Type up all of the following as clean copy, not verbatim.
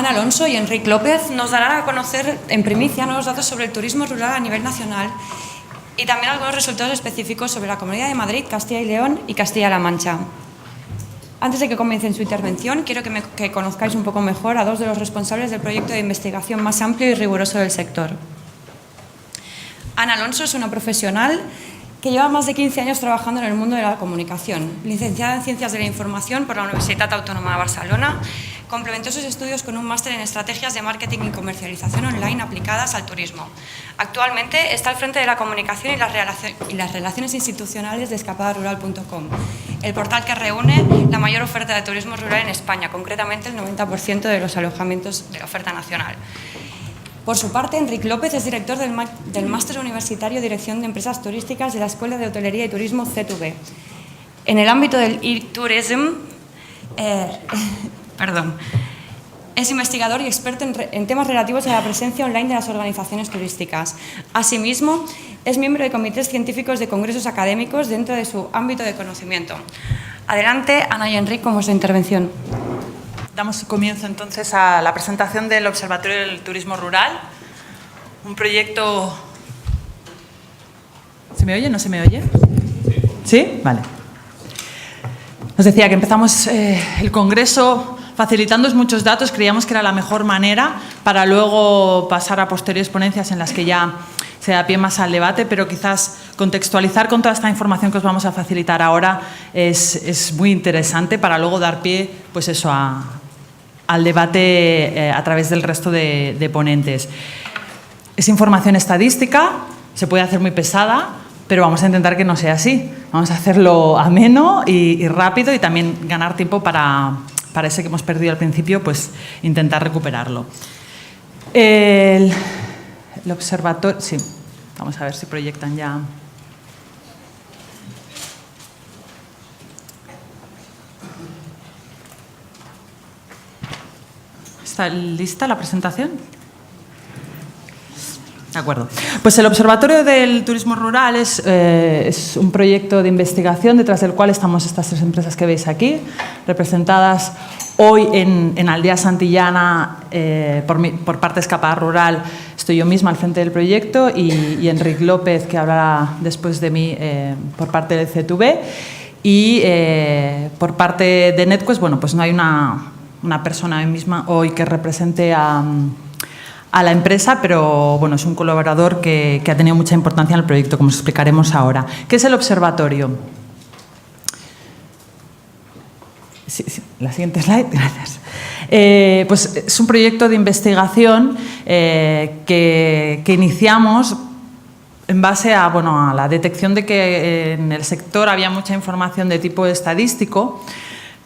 Ana Alonso y Enrique López nos darán a conocer en primicia nuevos datos sobre el turismo rural a nivel nacional y también algunos resultados específicos sobre la Comunidad de Madrid, Castilla y León y Castilla-La Mancha. Antes de que comiencen su intervención, quiero que conozcáis un poco mejor a dos de los responsables del proyecto de investigación más amplio y riguroso del sector. Ana Alonso es una profesional que lleva más de 15 años trabajando en el mundo de la comunicación. Licenciada en Ciencias de la Información por la Universitat Autónoma de Barcelona, complementó sus estudios con un máster en Estrategias de Marketing y Comercialización Online aplicadas al turismo. Actualmente está al frente de la comunicación y las relaciones institucionales de escapadarural.com, el portal que reúne la mayor oferta de turismo rural en España, concretamente el 90% de los alojamientos de la oferta nacional. Por su parte, Enrique López es director del Máster Universitario Dirección de Empresas Turísticas de la Escuela de Hotelería y Turismo CTV. En el ámbito del e-tourism, es investigador y experto en temas relativos a la presencia online de las organizaciones turísticas. Asimismo, es miembro de comités científicos de congresos académicos dentro de su ámbito de conocimiento. Adelante, Ana y Enrique, con vuestra intervención. Damos comienzo entonces a la presentación del Observatorio del Turismo Rural, un proyecto... ¿Se me oye? ¿No se me oye? ¿Sí? Vale. Os decía que empezamos el congreso facilitando muchos datos, creíamos que era la mejor manera para luego pasar a posteriores ponencias en las que ya se da pie más al debate, pero quizás contextualizar con toda esta información que os vamos a facilitar ahora es muy interesante para luego dar pie, pues eso, al debate a través del resto de ponentes. Es información estadística, se puede hacer muy pesada, pero vamos a intentar que no sea así. Vamos a hacerlo ameno y rápido y también ganar tiempo para ese que hemos perdido al principio, pues intentar recuperarlo. El observatorio, sí, vamos a ver si proyectan ya. ¿Está lista la presentación? De acuerdo. Pues el Observatorio del Turismo Rural es un proyecto de investigación detrás del cual estamos estas tres empresas que veis aquí, representadas hoy en Aldea Santillana por parte de Escapada Rural. Estoy yo misma al frente del proyecto y Enrique López, que hablará después de mí por parte del CTV. Y por parte de NetQuest, bueno, pues no hay una persona misma hoy que represente a la empresa, pero bueno, es un colaborador que ha tenido mucha importancia en el proyecto, como os explicaremos ahora. ¿Qué es el observatorio? Sí, la siguiente slide, gracias. Pues es un proyecto de investigación que iniciamos en base a la detección de que en el sector había mucha información de tipo estadístico,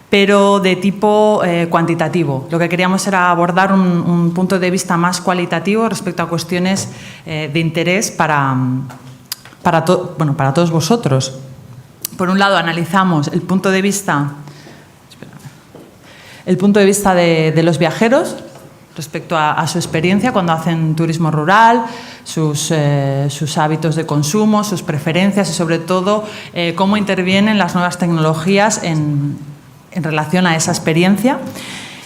pero de tipo cuantitativo. Lo que queríamos era abordar un punto de vista más cualitativo respecto a cuestiones de interés para todos vosotros. Por un lado, analizamos el punto de vista de los viajeros respecto a su experiencia cuando hacen turismo rural, sus hábitos de consumo, sus preferencias y, sobre todo, cómo intervienen las nuevas tecnologías en relación a esa experiencia.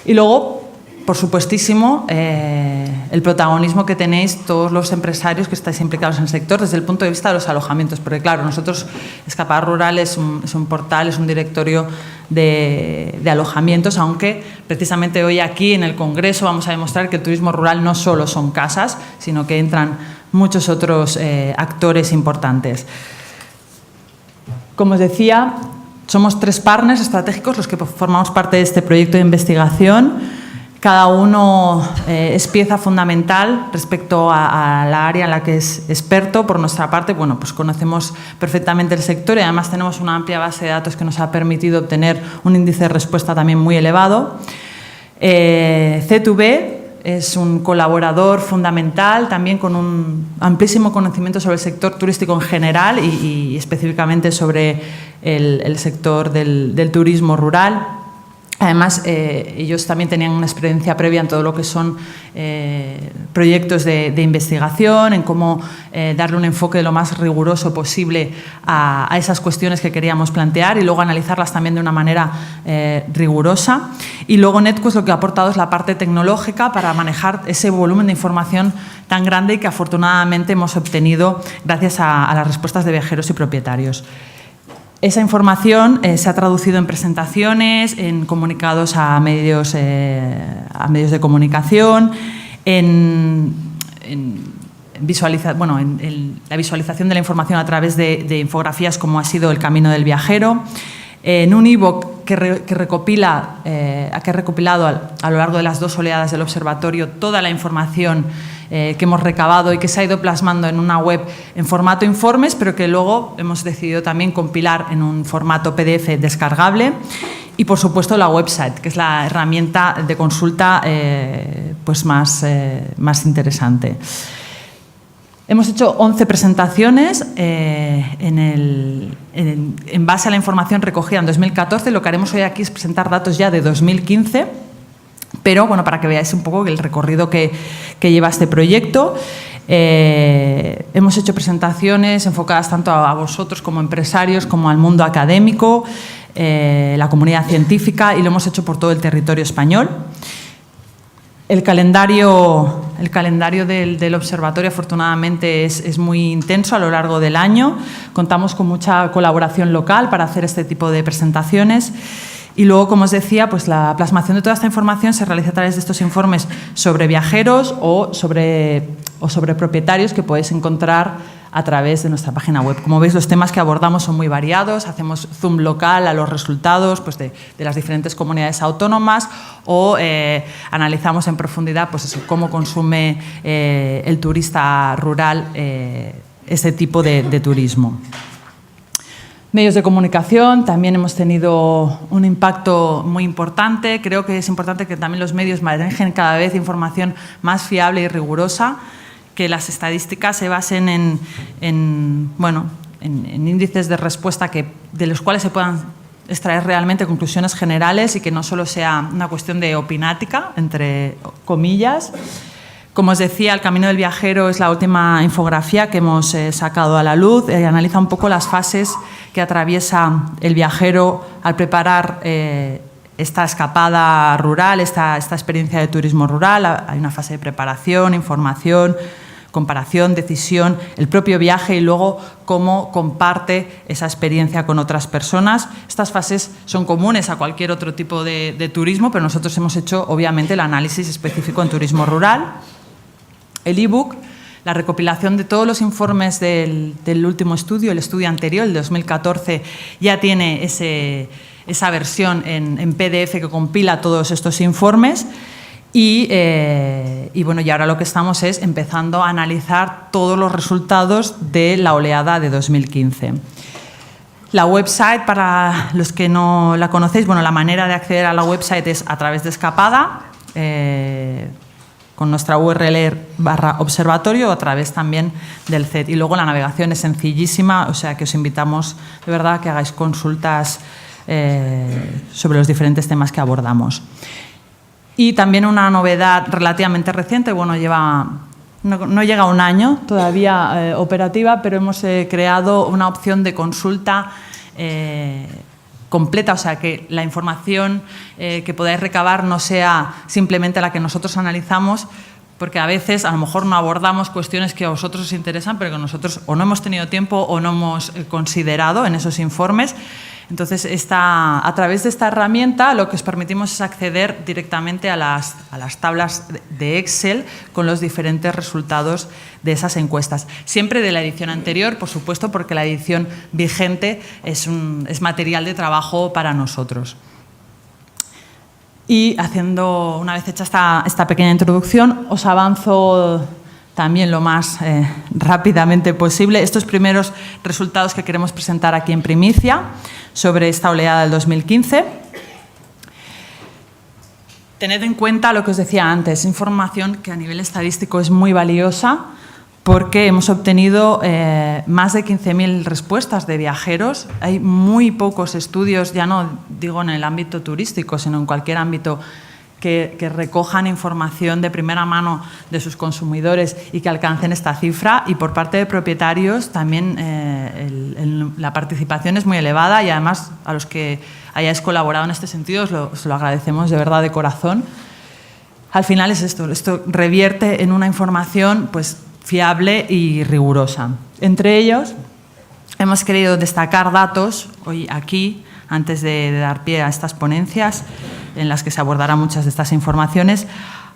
Y luego, por supuestísimo, el protagonismo que tenéis todos los empresarios que estáis implicados en el sector desde el punto de vista de los alojamientos, porque claro, nosotros, Escapada Rural es un portal, es un directorio de alojamientos, aunque precisamente hoy aquí en el Congreso vamos a demostrar que el turismo rural no solo son casas, sino que entran muchos otros actores importantes. Como os decía, somos tres partners estratégicos los que formamos parte de este proyecto de investigación. Cada uno es pieza fundamental respecto a la área en la que es experto. Por nuestra parte, bueno, pues conocemos perfectamente el sector y además tenemos una amplia base de datos que nos ha permitido obtener un índice de respuesta también muy elevado. CTV es un colaborador fundamental, también con un amplísimo conocimiento sobre el sector turístico en general y específicamente sobre el sector del turismo rural. Además, ellos también tenían una experiencia previa en todo lo que son proyectos de investigación, en cómo darle un enfoque lo más riguroso posible a esas cuestiones que queríamos plantear y luego analizarlas también de una manera rigurosa. Y luego Netquest lo que ha aportado es la parte tecnológica para manejar ese volumen de información tan grande y que afortunadamente hemos obtenido gracias a las respuestas de viajeros y propietarios. Esa información se ha traducido en presentaciones, en comunicados a medios de comunicación, en la visualización de la información a través de infografías como ha sido El Camino del Viajero, en un ebook que ha recopilado a lo largo de las 2 oleadas del observatorio toda la información que hemos recabado y que se ha ido plasmando en una web en formato informes, pero que luego hemos decidido también compilar en un formato PDF descargable. Y, por supuesto, la website, que es la herramienta de consulta pues más interesante. Hemos hecho 11 presentaciones en base a la información recogida en 2014. Lo que haremos hoy aquí es presentar datos ya de 2015, pero bueno, para que veáis un poco el recorrido que lleva este proyecto. Hemos hecho presentaciones enfocadas tanto a vosotros como empresarios, como al mundo académico, la comunidad científica, y lo hemos hecho por todo el territorio español. El calendario del observatorio, afortunadamente, es muy intenso a lo largo del año. Contamos con mucha colaboración local para hacer este tipo de presentaciones. Y luego, como os decía, pues la plasmación de toda esta información se realiza a través de estos informes sobre viajeros o sobre propietarios que podéis encontrar a través de nuestra página web. Como veis, los temas que abordamos son muy variados. Hacemos zoom local a los resultados pues, de las diferentes comunidades autónomas o analizamos en profundidad pues eso, cómo consume el turista rural este tipo de turismo. Medios de comunicación, también hemos tenido un impacto muy importante. Creo que es importante que también los medios manejen cada vez información más fiable y rigurosa, que las estadísticas se basen en índices de respuesta de los cuales se puedan extraer realmente conclusiones generales y que no solo sea una cuestión de opinática, entre comillas. Como os decía, El Camino del Viajero es la última infografía que hemos sacado a la luz. Analiza un poco las fases que atraviesa el viajero al preparar esta escapada rural, esta experiencia de turismo rural. Hay una fase de preparación, información, comparación, decisión, el propio viaje y luego cómo comparte esa experiencia con otras personas. Estas fases son comunes a cualquier otro tipo de turismo, pero nosotros hemos hecho, obviamente, el análisis específico en turismo rural. El ebook, la recopilación de todos los informes del último estudio, el estudio anterior, el de 2014, ya tiene esa versión en PDF que compila todos estos informes. Y ahora lo que estamos es empezando a analizar todos los resultados de la oleada de 2015. La website, para los que no la conocéis, la manera de acceder a la website es a través de Escapada, con nuestra URL /observatorio o a través también del CET. Y luego la navegación es sencillísima, o sea que os invitamos de verdad a que hagáis consultas sobre los diferentes temas que abordamos. Y también una novedad relativamente reciente, no llega a un año todavía operativa, pero hemos creado una opción de consulta completa, o sea, que la información que podáis recabar no sea simplemente la que nosotros analizamos, porque a veces a lo mejor no abordamos cuestiones que a vosotros os interesan, pero que nosotros o no hemos tenido tiempo o no hemos considerado en esos informes. Entonces, a través de esta herramienta lo que os permitimos es acceder directamente a las tablas de Excel con los diferentes resultados de esas encuestas. Siempre de la edición anterior, por supuesto, porque la edición vigente es material de trabajo para nosotros. Y una vez hecha esta pequeña introducción, os avanzo también lo más rápidamente posible estos primeros resultados que queremos presentar aquí en primicia sobre esta oleada del 2015. Tened en cuenta lo que os decía antes, información que a nivel estadístico es muy valiosa porque hemos obtenido más de 15.000 respuestas de viajeros. Hay muy pocos estudios, ya no digo en el ámbito turístico, sino en cualquier ámbito, que recojan información de primera mano de sus consumidores y que alcancen esta cifra. Y por parte de propietarios también la participación es muy elevada, y además a los que hayáis colaborado en este sentido os lo agradecemos de verdad, de corazón. Al final es esto revierte en una información pues fiable y rigurosa. Entre ellos hemos querido destacar datos hoy aquí, antes de dar pie a estas ponencias en las que se abordarán muchas de estas informaciones,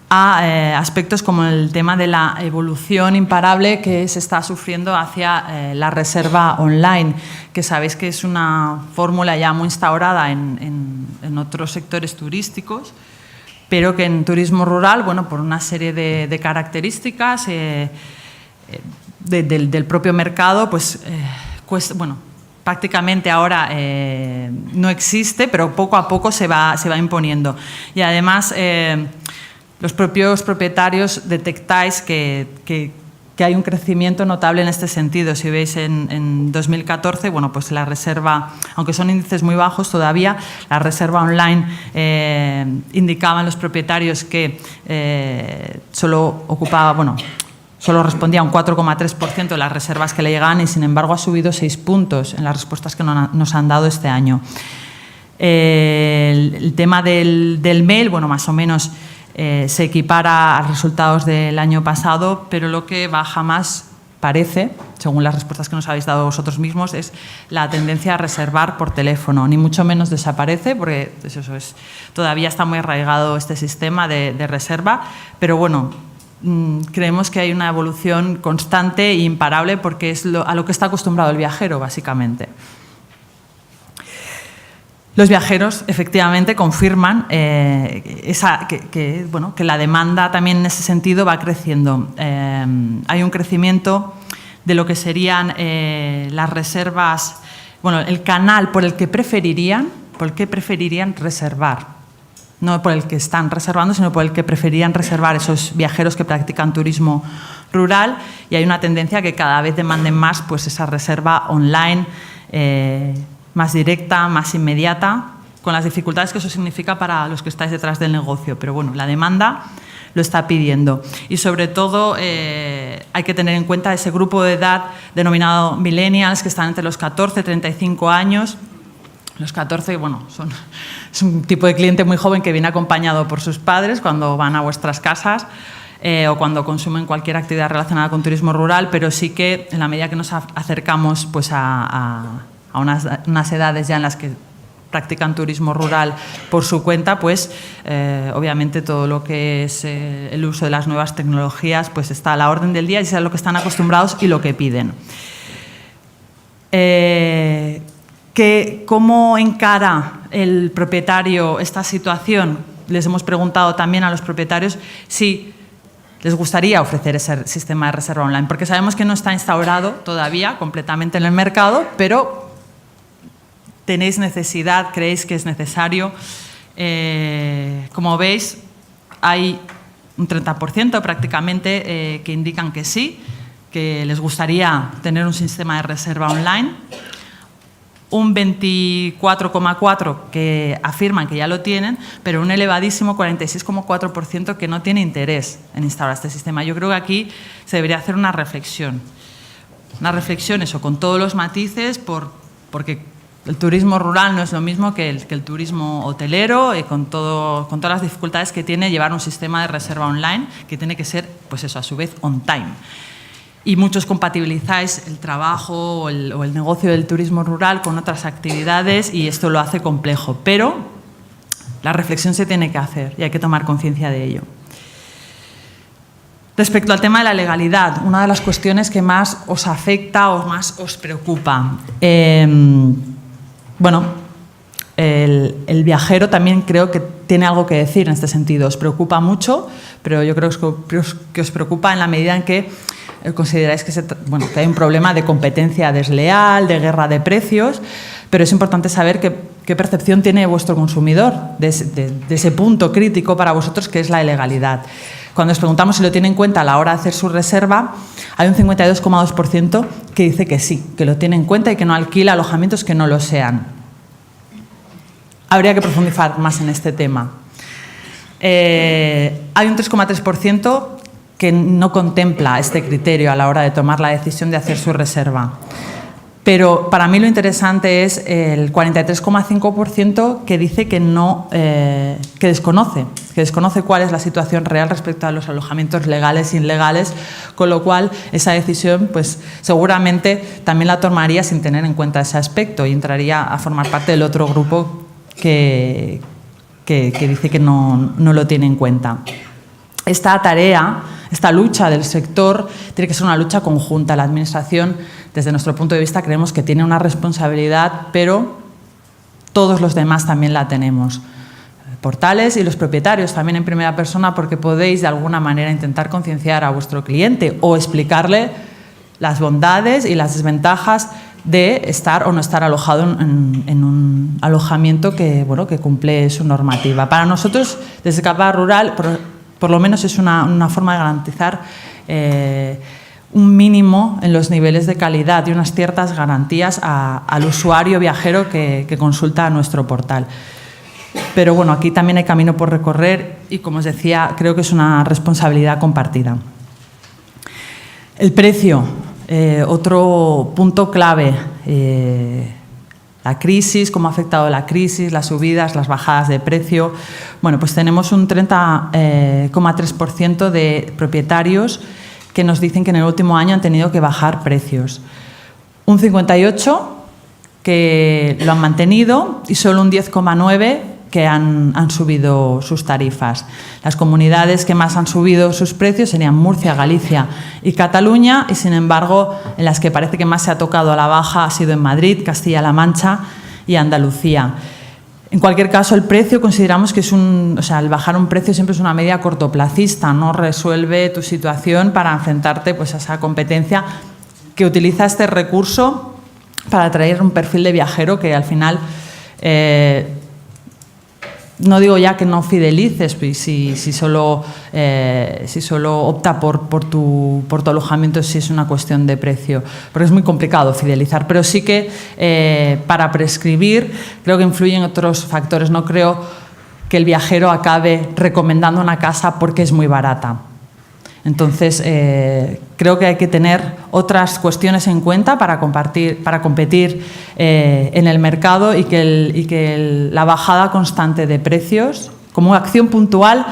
a aspectos como el tema de la evolución imparable que se está sufriendo hacia la reserva online, que sabéis que es una fórmula ya muy instaurada en otros sectores turísticos, pero que en turismo rural, bueno, por una serie de características del propio mercado, pues bueno, prácticamente ahora no existe, pero poco a poco se va imponiendo. Y además los propios propietarios detectáis que hay un crecimiento notable en este sentido. Si veis en 2014, bueno, pues la reserva, aunque son índices muy bajos todavía, la reserva online indicaban los propietarios que solo respondía a un 4,3% de las reservas que le llegaban, y sin embargo ha subido 6 puntos en las respuestas que nos han dado este año. El tema del mail, bueno, más o menos se equipara a resultados del año pasado, pero lo que baja más parece, según las respuestas que nos habéis dado vosotros mismos, es la tendencia a reservar por teléfono. Ni mucho menos desaparece, porque todavía está muy arraigado este sistema de reserva, pero bueno, creemos que hay una evolución constante e imparable, porque es a lo que está acostumbrado el viajero, básicamente. Los viajeros, efectivamente, confirman que la demanda también en ese sentido va creciendo. Hay un crecimiento de lo que serían las reservas, bueno, el canal por el que preferirían reservar. No por el que están reservando, sino por el que preferirían reservar esos viajeros que practican turismo rural, y hay una tendencia que cada vez demanden más pues esa reserva online, más directa, más inmediata, con las dificultades que eso significa para los que estáis detrás del negocio. Pero bueno, la demanda lo está pidiendo. Y sobre todo hay que tener en cuenta ese grupo de edad denominado millennials, que están entre los 14 y 35 años. Los 14, bueno, es un tipo de cliente muy joven que viene acompañado por sus padres cuando van a vuestras casas o cuando consumen cualquier actividad relacionada con turismo rural, pero sí que en la medida que nos acercamos pues a unas edades ya en las que practican turismo rural por su cuenta, pues obviamente todo lo que es el uso de las nuevas tecnologías pues está a la orden del día, y es a lo que están acostumbrados y lo que piden. ¿Cómo encara el propietario esta situación? Les hemos preguntado también a los propietarios si les gustaría ofrecer ese sistema de reserva online, porque sabemos que no está instaurado todavía completamente en el mercado, pero tenéis necesidad, creéis que es necesario. Como veis, hay un 30% prácticamente que indican que sí, que les gustaría tener un sistema de reserva online. Un 24,4% que afirman que ya lo tienen, pero un elevadísimo 46,4% que no tiene interés en instaurar este sistema. Yo creo que aquí se debería hacer una reflexión. Eso, con todos los matices, porque el turismo rural no es lo mismo que el turismo hotelero, y con todas las dificultades que tiene llevar un sistema de reserva online, que tiene que ser, pues eso, a su vez, on time. Y muchos compatibilizáis el trabajo o el negocio del turismo rural con otras actividades, y esto lo hace complejo. Pero la reflexión se tiene que hacer y hay que tomar conciencia de ello. Respecto al tema de la legalidad, una de las cuestiones que más os afecta o más os preocupa. El viajero también creo que tiene algo que decir en este sentido. Os preocupa mucho, pero yo creo que os preocupa en la medida en que consideráis que hay un problema de competencia desleal, de guerra de precios, pero es importante saber qué percepción tiene vuestro consumidor de ese punto crítico para vosotros, que es la ilegalidad. cuando les preguntamos si lo tiene en cuenta a la hora de hacer su reserva, hay un 52,2% que dice que sí, que lo tiene en cuenta y que no alquila alojamientos que no lo sean. Habría que profundizar más en este tema. Hay un 3,3% que no contempla este criterio a la hora de tomar la decisión de hacer su reserva. Pero para mí lo interesante es el 43,5% que dice que no, que desconoce cuál es la situación real respecto a los alojamientos legales e ilegales, con lo cual esa decisión pues seguramente también la tomaría sin tener en cuenta ese aspecto y entraría a formar parte del otro grupo que dice que no lo tiene en cuenta. Esta tarea, esta lucha del sector tiene que ser una lucha conjunta. La Administración, desde nuestro punto de vista, creemos que tiene una responsabilidad, pero todos los demás también la tenemos. Portales y los propietarios también en primera persona, porque podéis de alguna manera intentar concienciar a vuestro cliente o explicarle las bondades y las desventajas de estar o no estar alojado en un alojamiento que cumple su normativa. Para nosotros, desde Capa Rural, por lo menos es una forma de garantizar un mínimo en los niveles de calidad y unas ciertas garantías al usuario viajero que consulta nuestro portal. Pero bueno, aquí también hay camino por recorrer y, como os decía, creo que es una responsabilidad compartida. El precio, otro punto clave. La crisis, cómo ha afectado la crisis, las subidas, las bajadas de precio. Bueno, pues tenemos un 30,3% de propietarios que nos dicen que en el último año han tenido que bajar precios. Un 58% que lo han mantenido y solo un 10,9% que han subido sus tarifas. Las comunidades que más han subido sus precios serían Murcia, Galicia y Cataluña, y sin embargo en las que parece que más se ha tocado a la baja ha sido en Madrid, Castilla-La Mancha y Andalucía. En cualquier caso, el precio consideramos que el bajar un precio siempre es una medida cortoplacista, no resuelve tu situación para enfrentarte pues, a esa competencia que utiliza este recurso para atraer un perfil de viajero que al final no digo ya que no fidelices, si solo opta por tu alojamiento, si es una cuestión de precio, porque es muy complicado fidelizar, pero sí que para prescribir creo que influyen otros factores. No creo que el viajero acabe recomendando una casa porque es muy barata. Entonces, creo que hay que tener otras cuestiones en cuenta para competir en el mercado y que la bajada constante de precios, como acción puntual,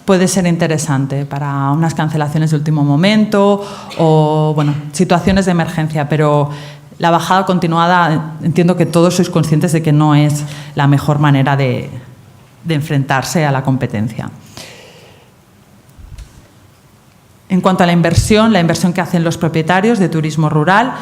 puede ser interesante para unas cancelaciones de último momento o situaciones de emergencia, pero la bajada continuada, entiendo que todos sois conscientes de que no es la mejor manera de enfrentarse a la competencia. En cuanto a la inversión que hacen los propietarios de turismo rural,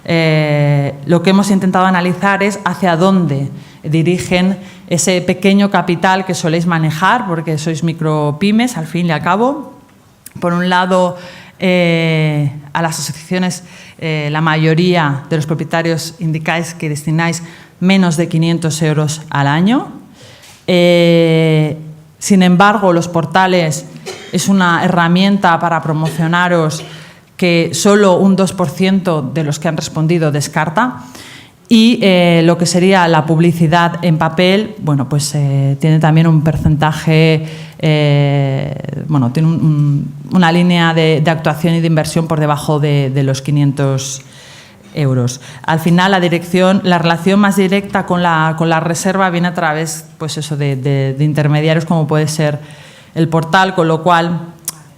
lo que hemos intentado analizar es hacia dónde dirigen ese pequeño capital que soléis manejar, porque sois micropymes, al fin y al cabo. Por un lado, a las asociaciones, la mayoría de los propietarios indicáis que destináis menos de 500 euros al año. Sin embargo, los portales es una herramienta para promocionaros que solo un 2% de los que han respondido descarta. Y lo que sería la publicidad en papel, tiene también un porcentaje, tiene una línea de actuación y de inversión por debajo de los 500 euros. Al final, la relación más directa con la reserva viene a través de intermediarios como puede ser el portal, con lo cual,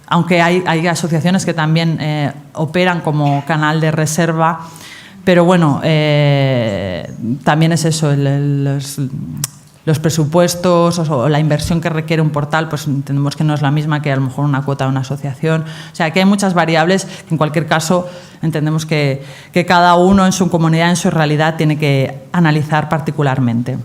aunque hay asociaciones que también operan como canal de reserva, pero también es eso, los presupuestos o la inversión que requiere un portal, pues entendemos que no es la misma que a lo mejor una cuota de una asociación. O sea, que hay muchas variables que en cualquier caso entendemos que cada uno en su comunidad, en su realidad, tiene que analizar particularmente.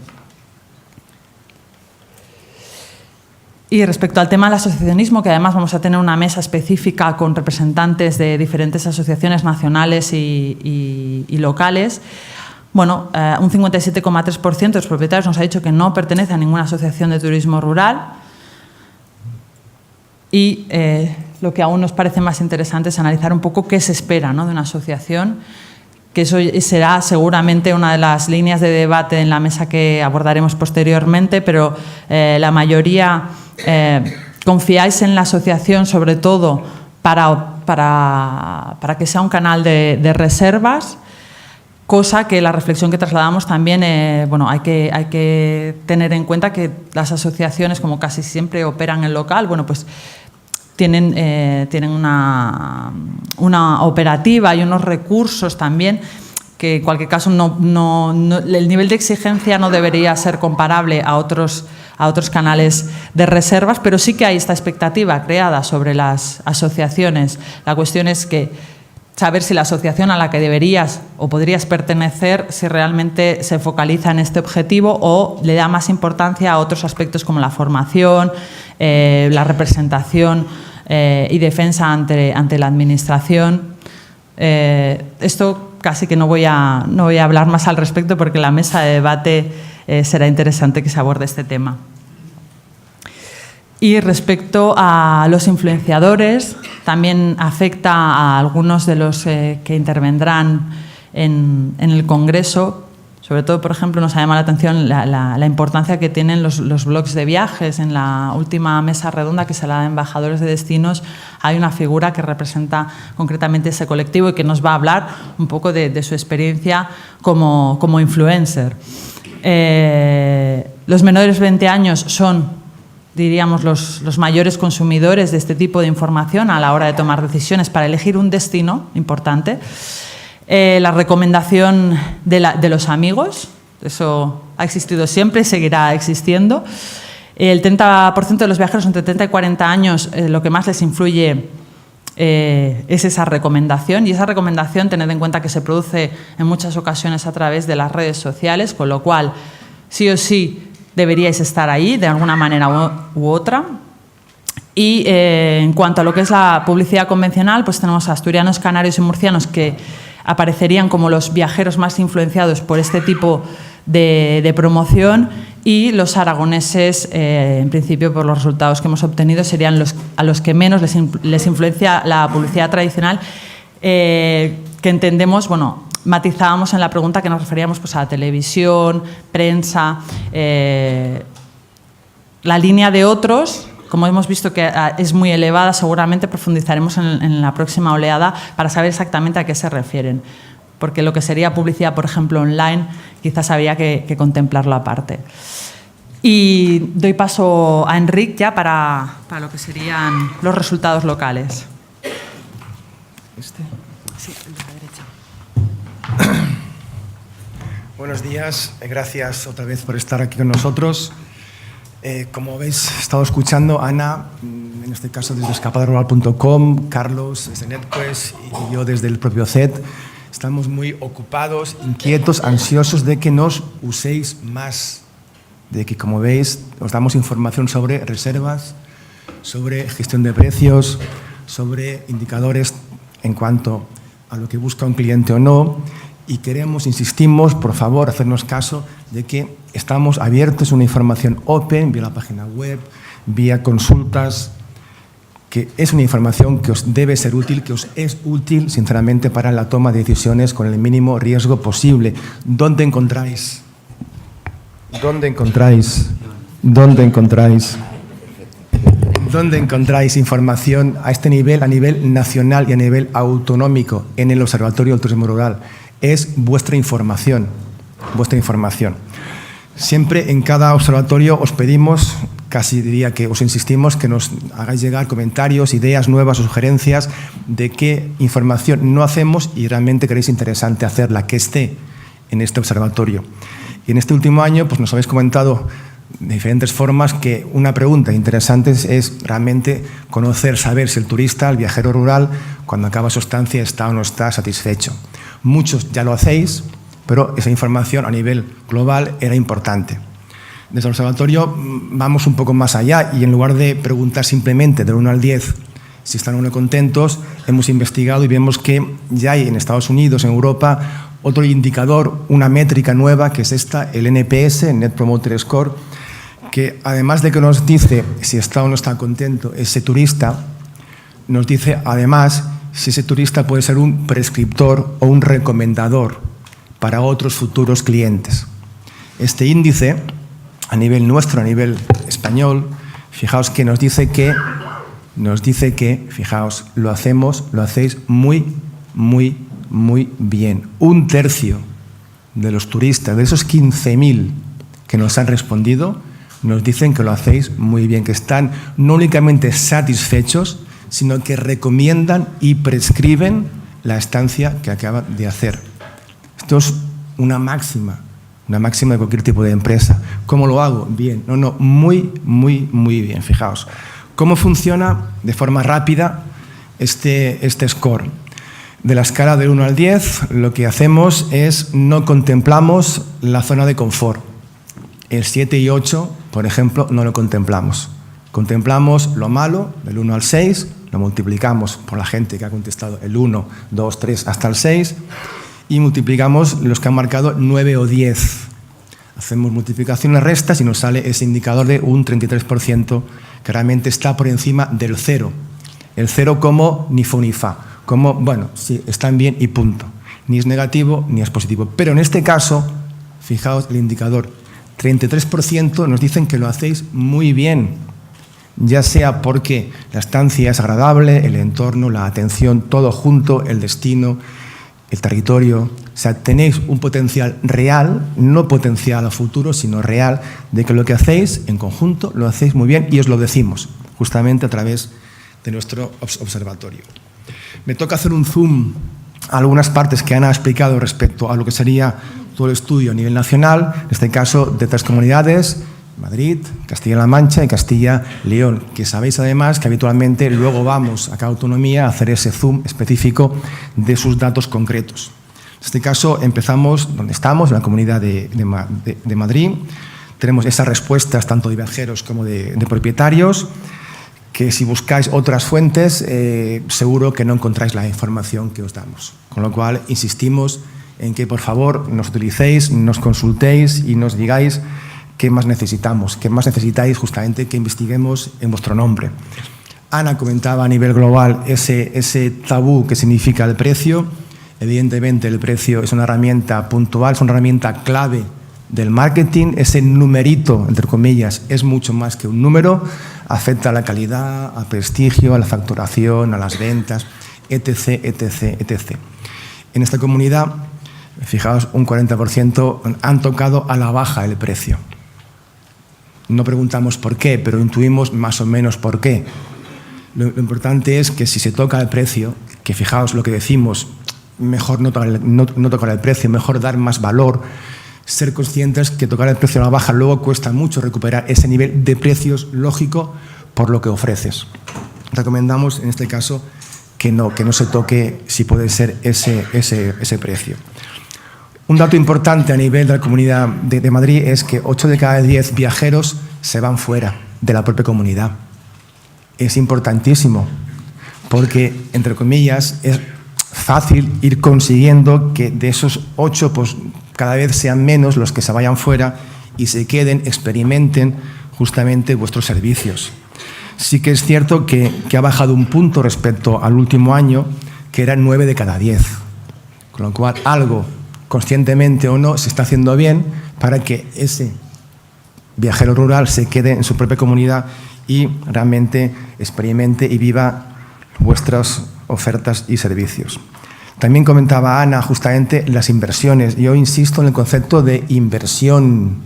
Y respecto al tema del asociacionismo, que además vamos a tener una mesa específica con representantes de diferentes asociaciones nacionales y locales, un 57,3% de los propietarios nos ha dicho que no pertenece a ninguna asociación de turismo rural. y lo que aún nos parece más interesante es analizar un poco qué se espera, ¿no?, de una asociación, que eso será seguramente una de las líneas de debate en la mesa que abordaremos posteriormente, pero la mayoría confiáis en la asociación sobre todo para que sea un canal de reservas, cosa que la reflexión que trasladamos también, bueno, hay que tener en cuenta que las asociaciones, como casi siempre operan en local, bueno, pues tienen una operativa y unos recursos también que en cualquier caso el nivel de exigencia no debería ser comparable a otros canales de reservas, pero sí que hay esta expectativa creada sobre las asociaciones. La cuestión es que saber si la asociación a la que deberías o podrías pertenecer, si realmente se focaliza en este objetivo o le da más importancia a otros aspectos como la formación, la representación y defensa ante la administración. Esto casi que no voy a hablar más al respecto porque en la mesa de debate será interesante que se aborde este tema. Y respecto a los influenciadores, también afecta a algunos de los que intervendrán en el Congreso. Sobre todo, por ejemplo, nos ha llamado la atención la importancia que tienen los blogs de viajes. En la última mesa redonda que se la da a embajadores de destinos hay una figura que representa concretamente ese colectivo y que nos va a hablar un poco de su experiencia como influencer. Los menores de 20 años son, diríamos, los mayores consumidores de este tipo de información a la hora de tomar decisiones para elegir un destino importante. La recomendación de los amigos, eso ha existido siempre y seguirá existiendo. El 30% de los viajeros entre 30 y 40 años lo que más les influye es esa recomendación, y esa recomendación tened en cuenta que se produce en muchas ocasiones a través de las redes sociales, con lo cual sí o sí deberíais estar ahí de alguna manera u otra. Y en cuanto a lo que es la publicidad convencional, pues tenemos a asturianos, canarios y murcianos que aparecerían como los viajeros más influenciados por este tipo de promoción, y los aragoneses, en principio por los resultados que hemos obtenido, serían a los que menos les influencia la publicidad tradicional, que entendemos, bueno, matizábamos en la pregunta que nos referíamos pues a la televisión, prensa, la línea de otros. Como hemos visto que es muy elevada, seguramente profundizaremos en la próxima oleada para saber exactamente a qué se refieren. Porque lo que sería publicidad, por ejemplo, online, quizás habría que contemplarlo aparte. Y doy paso a Enric ya para lo que serían los resultados locales. Sí, el de la derecha. Buenos días, gracias otra vez por estar aquí con nosotros. Como habéis estado escuchando, Ana, en este caso desde escapadorural.com, Carlos desde NetQuest y yo desde el propio CET, estamos muy ocupados, inquietos, ansiosos de que nos uséis más, de que, como veis, os damos información sobre reservas, sobre gestión de precios, sobre indicadores en cuanto a lo que busca un cliente o no. Y queremos, insistimos, por favor, hacernos caso de que estamos abiertos a una información open, vía la página web, vía consultas, que es una información que os debe ser útil, que os es útil, sinceramente, para la toma de decisiones con el mínimo riesgo posible. ¿Dónde encontráis? ¿Dónde encontráis? ¿Dónde encontráis? ¿Dónde encontráis información a este nivel, a nivel nacional y a nivel autonómico en el Observatorio del Turismo Rural? Es vuestra información, vuestra información. Siempre en cada observatorio os pedimos, casi diría que os insistimos, que nos hagáis llegar comentarios, ideas nuevas o sugerencias de qué información no hacemos y realmente queréis interesante hacerla, que esté en este observatorio. Y en este último año pues nos habéis comentado de diferentes formas que una pregunta interesante es realmente conocer, saber si el turista, el viajero rural, cuando acaba su estancia está o no está satisfecho. Muchos ya lo hacéis, pero esa información a nivel global era importante. Desde el observatorio vamos un poco más allá y en lugar de preguntar simplemente del 1 al 10 si están o no contentos, hemos investigado y vemos que ya hay en Estados Unidos, en Europa, otro indicador, una métrica nueva que es esta, el NPS, Net Promoter Score, que además de que nos dice si está o no está contento ese turista, nos dice además si ese turista puede ser un prescriptor o un recomendador para otros futuros clientes. Este índice, a nivel nuestro, a nivel español, fijaos que nos dice que, fijaos, lo hacéis muy, muy, muy bien. 1/3 de los turistas, de esos 15.000 que nos han respondido, nos dicen que lo hacéis muy bien, que están no únicamente satisfechos, sino que recomiendan y prescriben la estancia que acaban de hacer. Esto es una máxima de cualquier tipo de empresa. ¿Cómo lo hago? Bien. Muy, muy, muy bien. Fijaos. ¿Cómo funciona de forma rápida este score? De la escala del 1 al 10, lo que hacemos es no contemplamos la zona de confort. El 7 y 8, por ejemplo, no lo contemplamos. Contemplamos lo malo, del 1 al 6, lo multiplicamos por la gente que ha contestado el 1, 2, 3, hasta el 6, y multiplicamos los que han marcado 9 o 10. Hacemos multiplicaciones restas y nos sale ese indicador de un 33%, que realmente está por encima del 0. El 0 como ni fu ni fa, como, bueno, sí, están bien y punto. Ni es negativo ni es positivo. Pero en este caso, fijaos el indicador, 33% nos dicen que lo hacéis muy bien, ya sea porque la estancia es agradable, el entorno, la atención, todo junto, el destino, el territorio. O sea, tenéis un potencial real, no potencial a futuro, sino real, de que lo que hacéis en conjunto lo hacéis muy bien y os lo decimos, justamente a través de nuestro observatorio. Me toca hacer un zoom a algunas partes que Ana ha explicado respecto a lo que sería todo el estudio a nivel nacional, en este caso de 3 comunidades, Madrid, Castilla-La Mancha y Castilla-León, que sabéis además que habitualmente luego vamos a cada autonomía a hacer ese zoom específico de sus datos concretos. En este caso empezamos donde estamos, en la comunidad de Madrid. Tenemos esas respuestas tanto de viajeros como de propietarios, que si buscáis otras fuentes seguro que no encontráis la información que os damos. Con lo cual insistimos en que por favor nos utilicéis, nos consultéis y nos digáis qué más necesitamos, qué más necesitáis justamente que investiguemos en vuestro nombre. Ana comentaba a nivel global ese tabú que significa el precio. Evidentemente el precio es una herramienta puntual, es una herramienta clave del marketing. Ese numerito, entre comillas, es mucho más que un número, afecta a la calidad, al prestigio, a la facturación, a las ventas, etc., etc., etc. En esta comunidad, fijaos, un 40% han tocado a la baja el precio. No preguntamos por qué, pero intuimos más o menos por qué. Lo importante es que si se toca el precio, que fijaos lo que decimos, mejor no tocar el precio, mejor dar más valor, ser conscientes que tocar el precio a la baja luego cuesta mucho recuperar ese nivel de precios lógico por lo que ofreces. Recomendamos en este caso que no se toque, si puede ser, ese precio. Un dato importante a nivel de la Comunidad de Madrid es que 8 de cada 10 viajeros se van fuera de la propia comunidad. Es importantísimo porque, entre comillas, es fácil ir consiguiendo que de esos 8 pues, cada vez sean menos los que se vayan fuera y se queden, experimenten justamente vuestros servicios. Sí que es cierto que ha bajado un punto respecto al último año, que era 9 de cada 10. Con lo cual, algo, conscientemente o no, se está haciendo bien para que ese viajero rural se quede en su propia comunidad y realmente experimente y viva vuestras ofertas y servicios. También comentaba Ana justamente las inversiones. Yo insisto en el concepto de inversión.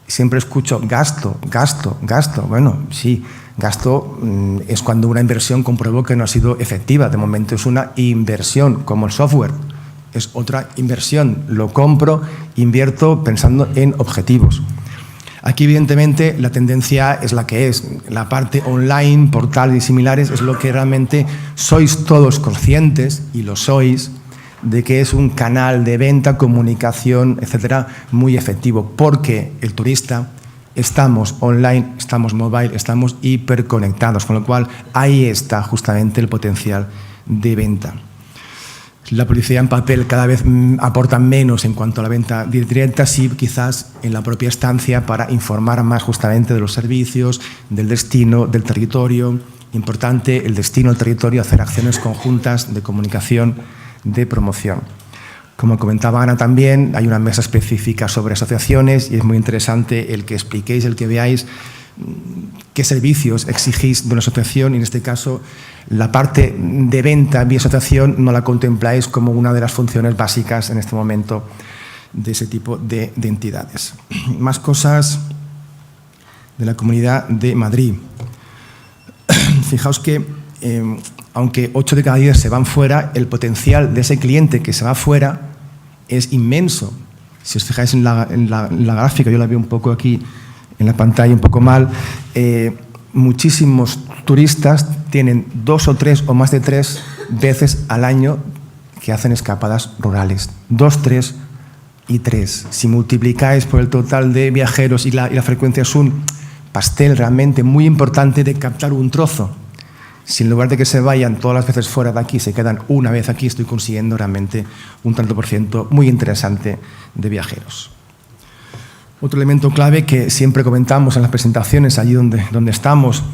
Siempre escucho gasto, gasto, gasto. Bueno, sí, gasto es cuando una inversión compruebo que no ha sido efectiva. De momento es una inversión, como el software. Es otra inversión. Lo compro, invierto pensando en objetivos. Aquí, evidentemente, la tendencia es la que es. La parte online, portal y similares es lo que realmente sois todos conscientes, y lo sois, de que es un canal de venta, comunicación, etcétera, muy efectivo, porque el turista, estamos online, estamos mobile, estamos hiperconectados, con lo cual ahí está justamente el potencial de venta. La publicidad en papel cada vez aporta menos en cuanto a la venta directa, sí quizás en la propia estancia para informar más justamente de los servicios, del destino, del territorio. Importante el destino, el territorio, hacer acciones conjuntas de comunicación, de promoción. Como comentaba Ana también, hay una mesa específica sobre asociaciones y es muy interesante el que expliquéis, el que veáis qué servicios exigís de una asociación y en este caso la parte de venta vía asociación no la contempláis como una de las funciones básicas en este momento de ese tipo de entidades. Más cosas de la Comunidad de Madrid. Fijaos que aunque 8 de cada 10 se van fuera, el potencial de ese cliente que se va fuera es inmenso. Si os fijáis en la gráfica, yo la veo un poco aquí en la pantalla un poco mal, muchísimos turistas tienen 2 o 3 o más de 3 veces al año que hacen escapadas rurales. 2, 3 y 3. Si multiplicáis por el total de viajeros y la frecuencia es un pastel realmente muy importante de captar un trozo. Si en lugar de que se vayan todas las veces fuera de aquí, se quedan una vez aquí, estoy consiguiendo realmente un tanto por ciento muy interesante de viajeros. Otro elemento clave que siempre comentamos en las presentaciones, allí donde estamos,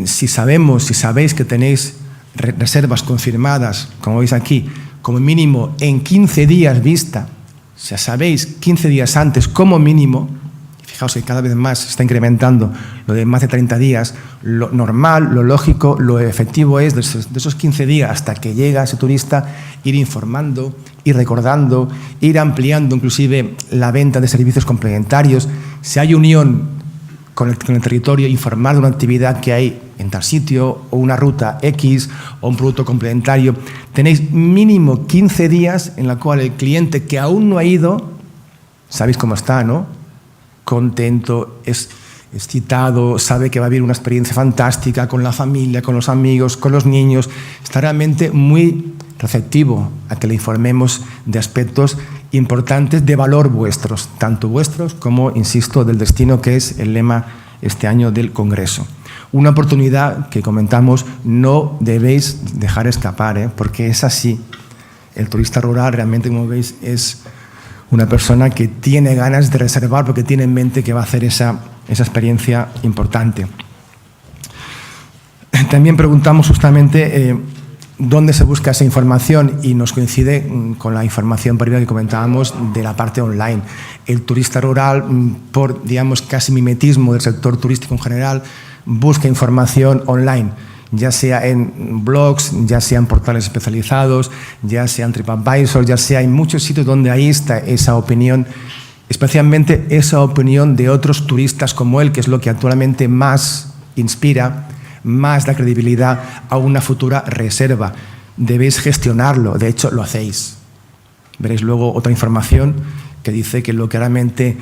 si sabéis que tenéis reservas confirmadas, como veis aquí, como mínimo en 15 días vista, o sea, sabéis 15 días antes como mínimo, fijaos que cada vez más se está incrementando lo de más de 30 días, lo normal, lo lógico, lo efectivo es de esos 15 días hasta que llega ese turista, ir informando, ir recordando, ir ampliando inclusive la venta de servicios complementarios. Si hay unión con el territorio, informar de una actividad que hay en tal sitio o una ruta X o un producto complementario. Tenéis mínimo 15 días en la cual el cliente que aún no ha ido, sabéis cómo está, ¿no? Contento, es excitado, sabe que va a vivir una experiencia fantástica con la familia, con los amigos, con los niños. Está realmente muy receptivo a que le informemos de aspectos importantes de valor vuestros, tanto vuestros como, insisto, del destino, que es el lema este año del Congreso. Una oportunidad que comentamos no debéis dejar escapar, porque es así. El turista rural realmente, como veis, es una persona que tiene ganas de reservar porque tiene en mente que va a hacer esa experiencia importante. También preguntamos justamente dónde se busca esa información y nos coincide con la información previa que comentábamos de la parte online. El turista rural, por digamos casi mimetismo del sector turístico en general, busca información online, ya sea en blogs, ya sea en portales especializados, ya sea en TripAdvisor, ya sea en muchos sitios donde ahí está esa opinión, especialmente esa opinión de otros turistas como él, que es lo que actualmente más inspira, más da credibilidad a una futura reserva. Debéis gestionarlo, de hecho lo hacéis. Veréis luego otra información que dice que lo que realmente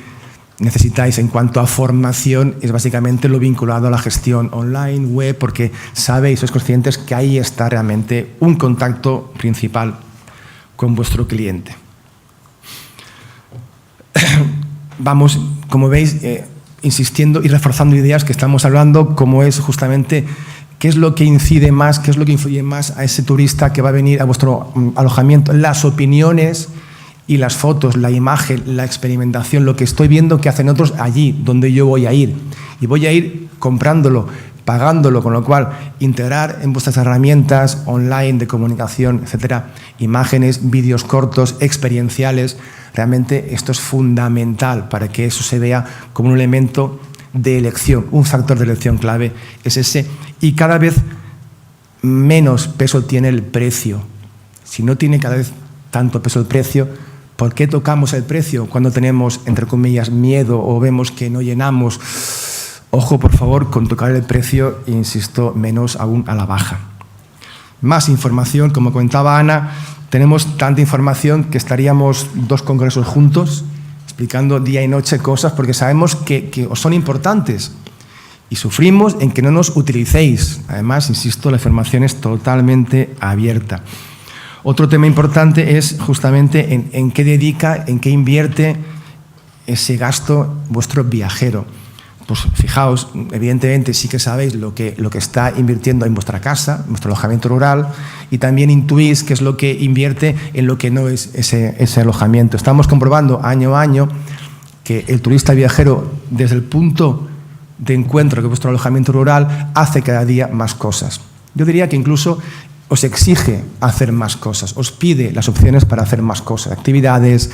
necesitáis en cuanto a formación es básicamente lo vinculado a la gestión online, web, porque sabéis, sois conscientes que ahí está realmente un contacto principal con vuestro cliente. Vamos, como veis, insistiendo y reforzando ideas que estamos hablando, como es justamente qué es lo que incide más, qué es lo que influye más a ese turista que va a venir a vuestro alojamiento, las opiniones y las fotos, la imagen, la experimentación, lo que estoy viendo que hacen otros allí, donde yo voy a ir. Y voy a ir comprándolo, pagándolo, con lo cual integrar en vuestras herramientas online de comunicación, etcétera, imágenes, vídeos cortos, experienciales. Realmente esto es fundamental para que eso se vea como un elemento de elección, un factor de elección clave es ese. Y cada vez menos peso tiene el precio. Si no tiene cada vez tanto peso el precio, ¿por qué tocamos el precio cuando tenemos, entre comillas, miedo o vemos que no llenamos? Ojo, por favor, con tocar el precio, insisto, menos aún a la baja. Más información, como comentaba Ana, tenemos tanta información que estaríamos 2 congresos juntos explicando día y noche cosas porque sabemos que os son importantes y sufrimos en que no nos utilicéis. Además, insisto, la información es totalmente abierta. Otro tema importante es justamente en qué dedica, en qué invierte ese gasto vuestro viajero. pues fijaos, evidentemente sí que sabéis lo que está invirtiendo en vuestra casa, en vuestro alojamiento rural, y también intuís qué es lo que invierte en lo que no es ese alojamiento. Estamos comprobando año a año que el turista viajero, desde el punto de encuentro que vuestro alojamiento rural, hace cada día más cosas. Yo diría que incluso os exige hacer más cosas, os pide las opciones para hacer más cosas, actividades,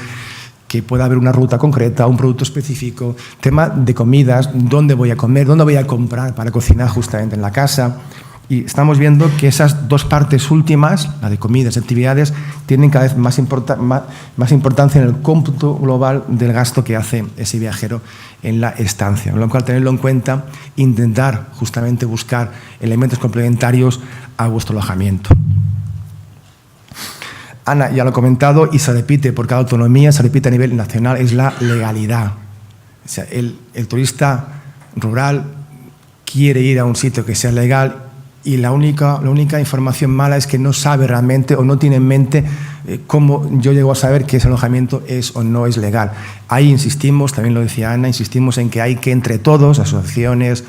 que pueda haber una ruta concreta, un producto específico, tema de comidas, dónde voy a comer, dónde voy a comprar para cocinar justamente en la casa. Y estamos viendo que esas dos partes últimas, la de comidas y actividades, tienen cada vez más importancia en el cómputo global del gasto que hace ese viajero en la estancia. Con lo cual, tenerlo en cuenta, intentar justamente buscar elementos complementarios a vuestro alojamiento. Ana ya lo ha comentado y se repite por cada autonomía, se repite a nivel nacional, es la legalidad. O sea, el turista rural quiere ir a un sitio que sea legal y la única información mala es que no sabe realmente o no tiene en mente cómo yo llego a saber que ese alojamiento es o no es legal. Ahí insistimos, también lo decía Ana, insistimos en que hay que entre todos, asociaciones,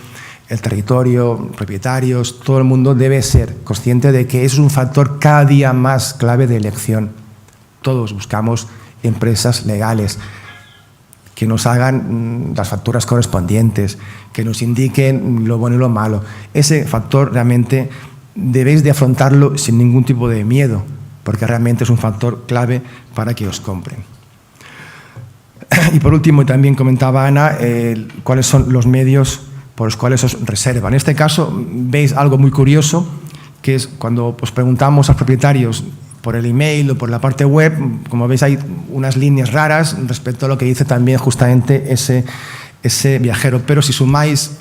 el territorio, propietarios, todo el mundo debe ser consciente de que eso es un factor cada día más clave de elección. Todos buscamos empresas legales que nos hagan las facturas correspondientes, que nos indiquen lo bueno y lo malo. Ese factor realmente debéis de afrontarlo sin ningún tipo de miedo, porque realmente es un factor clave para que os compren. Y por último, también comentaba Ana, cuáles son los medios por los cuales os reservan. En este caso, veis algo muy curioso, que es cuando os preguntamos a los propietarios por el email o por la parte web, como veis hay unas líneas raras respecto a lo que dice también justamente ese viajero, pero si sumáis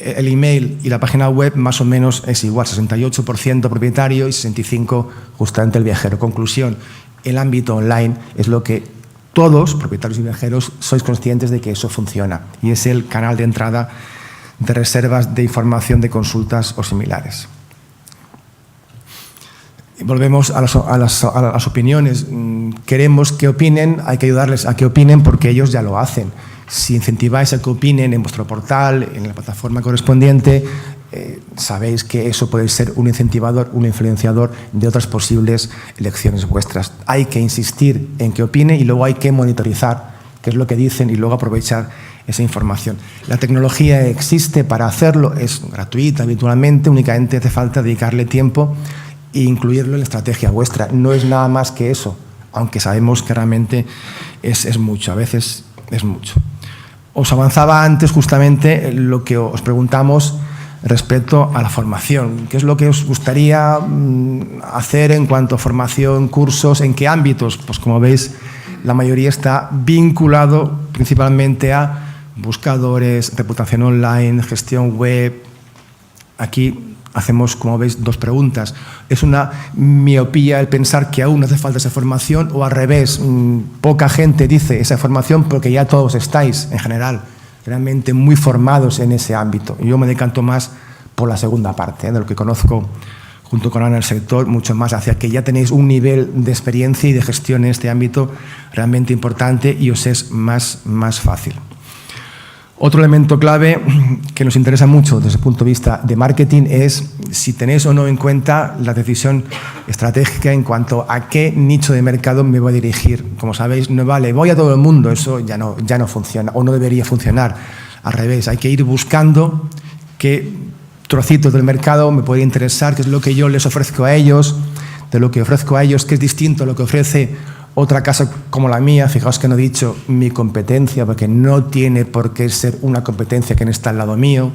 el email y la página web, más o menos es igual, 68% propietario y 65% justamente el viajero. Conclusión, el ámbito online es lo que todos, propietarios y viajeros, sois conscientes de que eso funciona y es el canal de entrada de reservas, de información, de consultas o similares. Volvemos a las opiniones. Queremos que opinen, hay que ayudarles a que opinen porque ellos ya lo hacen. Si incentiváis a que opinen en vuestro portal, en la plataforma correspondiente, sabéis que eso puede ser un incentivador, un influenciador de otras posibles elecciones vuestras. Hay que insistir en que opine y luego hay que monitorizar qué es lo que dicen y luego aprovechar esa información. La tecnología existe para hacerlo, es gratuita habitualmente, únicamente hace falta dedicarle tiempo e incluirlo en la estrategia vuestra. No es nada más que eso, aunque sabemos que realmente es mucho, a veces es mucho. Os avanzaba antes justamente lo que os preguntamos respecto a la formación. ¿Qué es lo que os gustaría hacer en cuanto a formación, cursos, en qué ámbitos? Pues como veis, la mayoría está vinculado principalmente a buscadores, reputación online, gestión web. Aquí hacemos, como veis, dos preguntas. ¿Es una miopía el pensar que aún hace falta esa formación o al revés, poca gente dice esa formación porque ya todos estáis, en general, realmente muy formados en ese ámbito? Yo me decanto más por la segunda parte, de lo que conozco junto con Ana el sector, mucho más hacia que ya tenéis un nivel de experiencia y de gestión en este ámbito realmente importante y os es más fácil. Otro elemento clave que nos interesa mucho desde el punto de vista de marketing es si tenéis o no en cuenta la decisión estratégica en cuanto a qué nicho de mercado me voy a dirigir. Como sabéis, no vale, voy a todo el mundo, eso ya no funciona o no debería funcionar. Al revés, hay que ir buscando qué trocitos del mercado me puede interesar, qué es lo que yo les ofrezco a ellos, de lo que ofrezco a ellos, que es distinto a lo que ofrece otra casa como la mía. Fijaos que no he dicho mi competencia, porque no tiene por qué ser una competencia que no está al lado mío,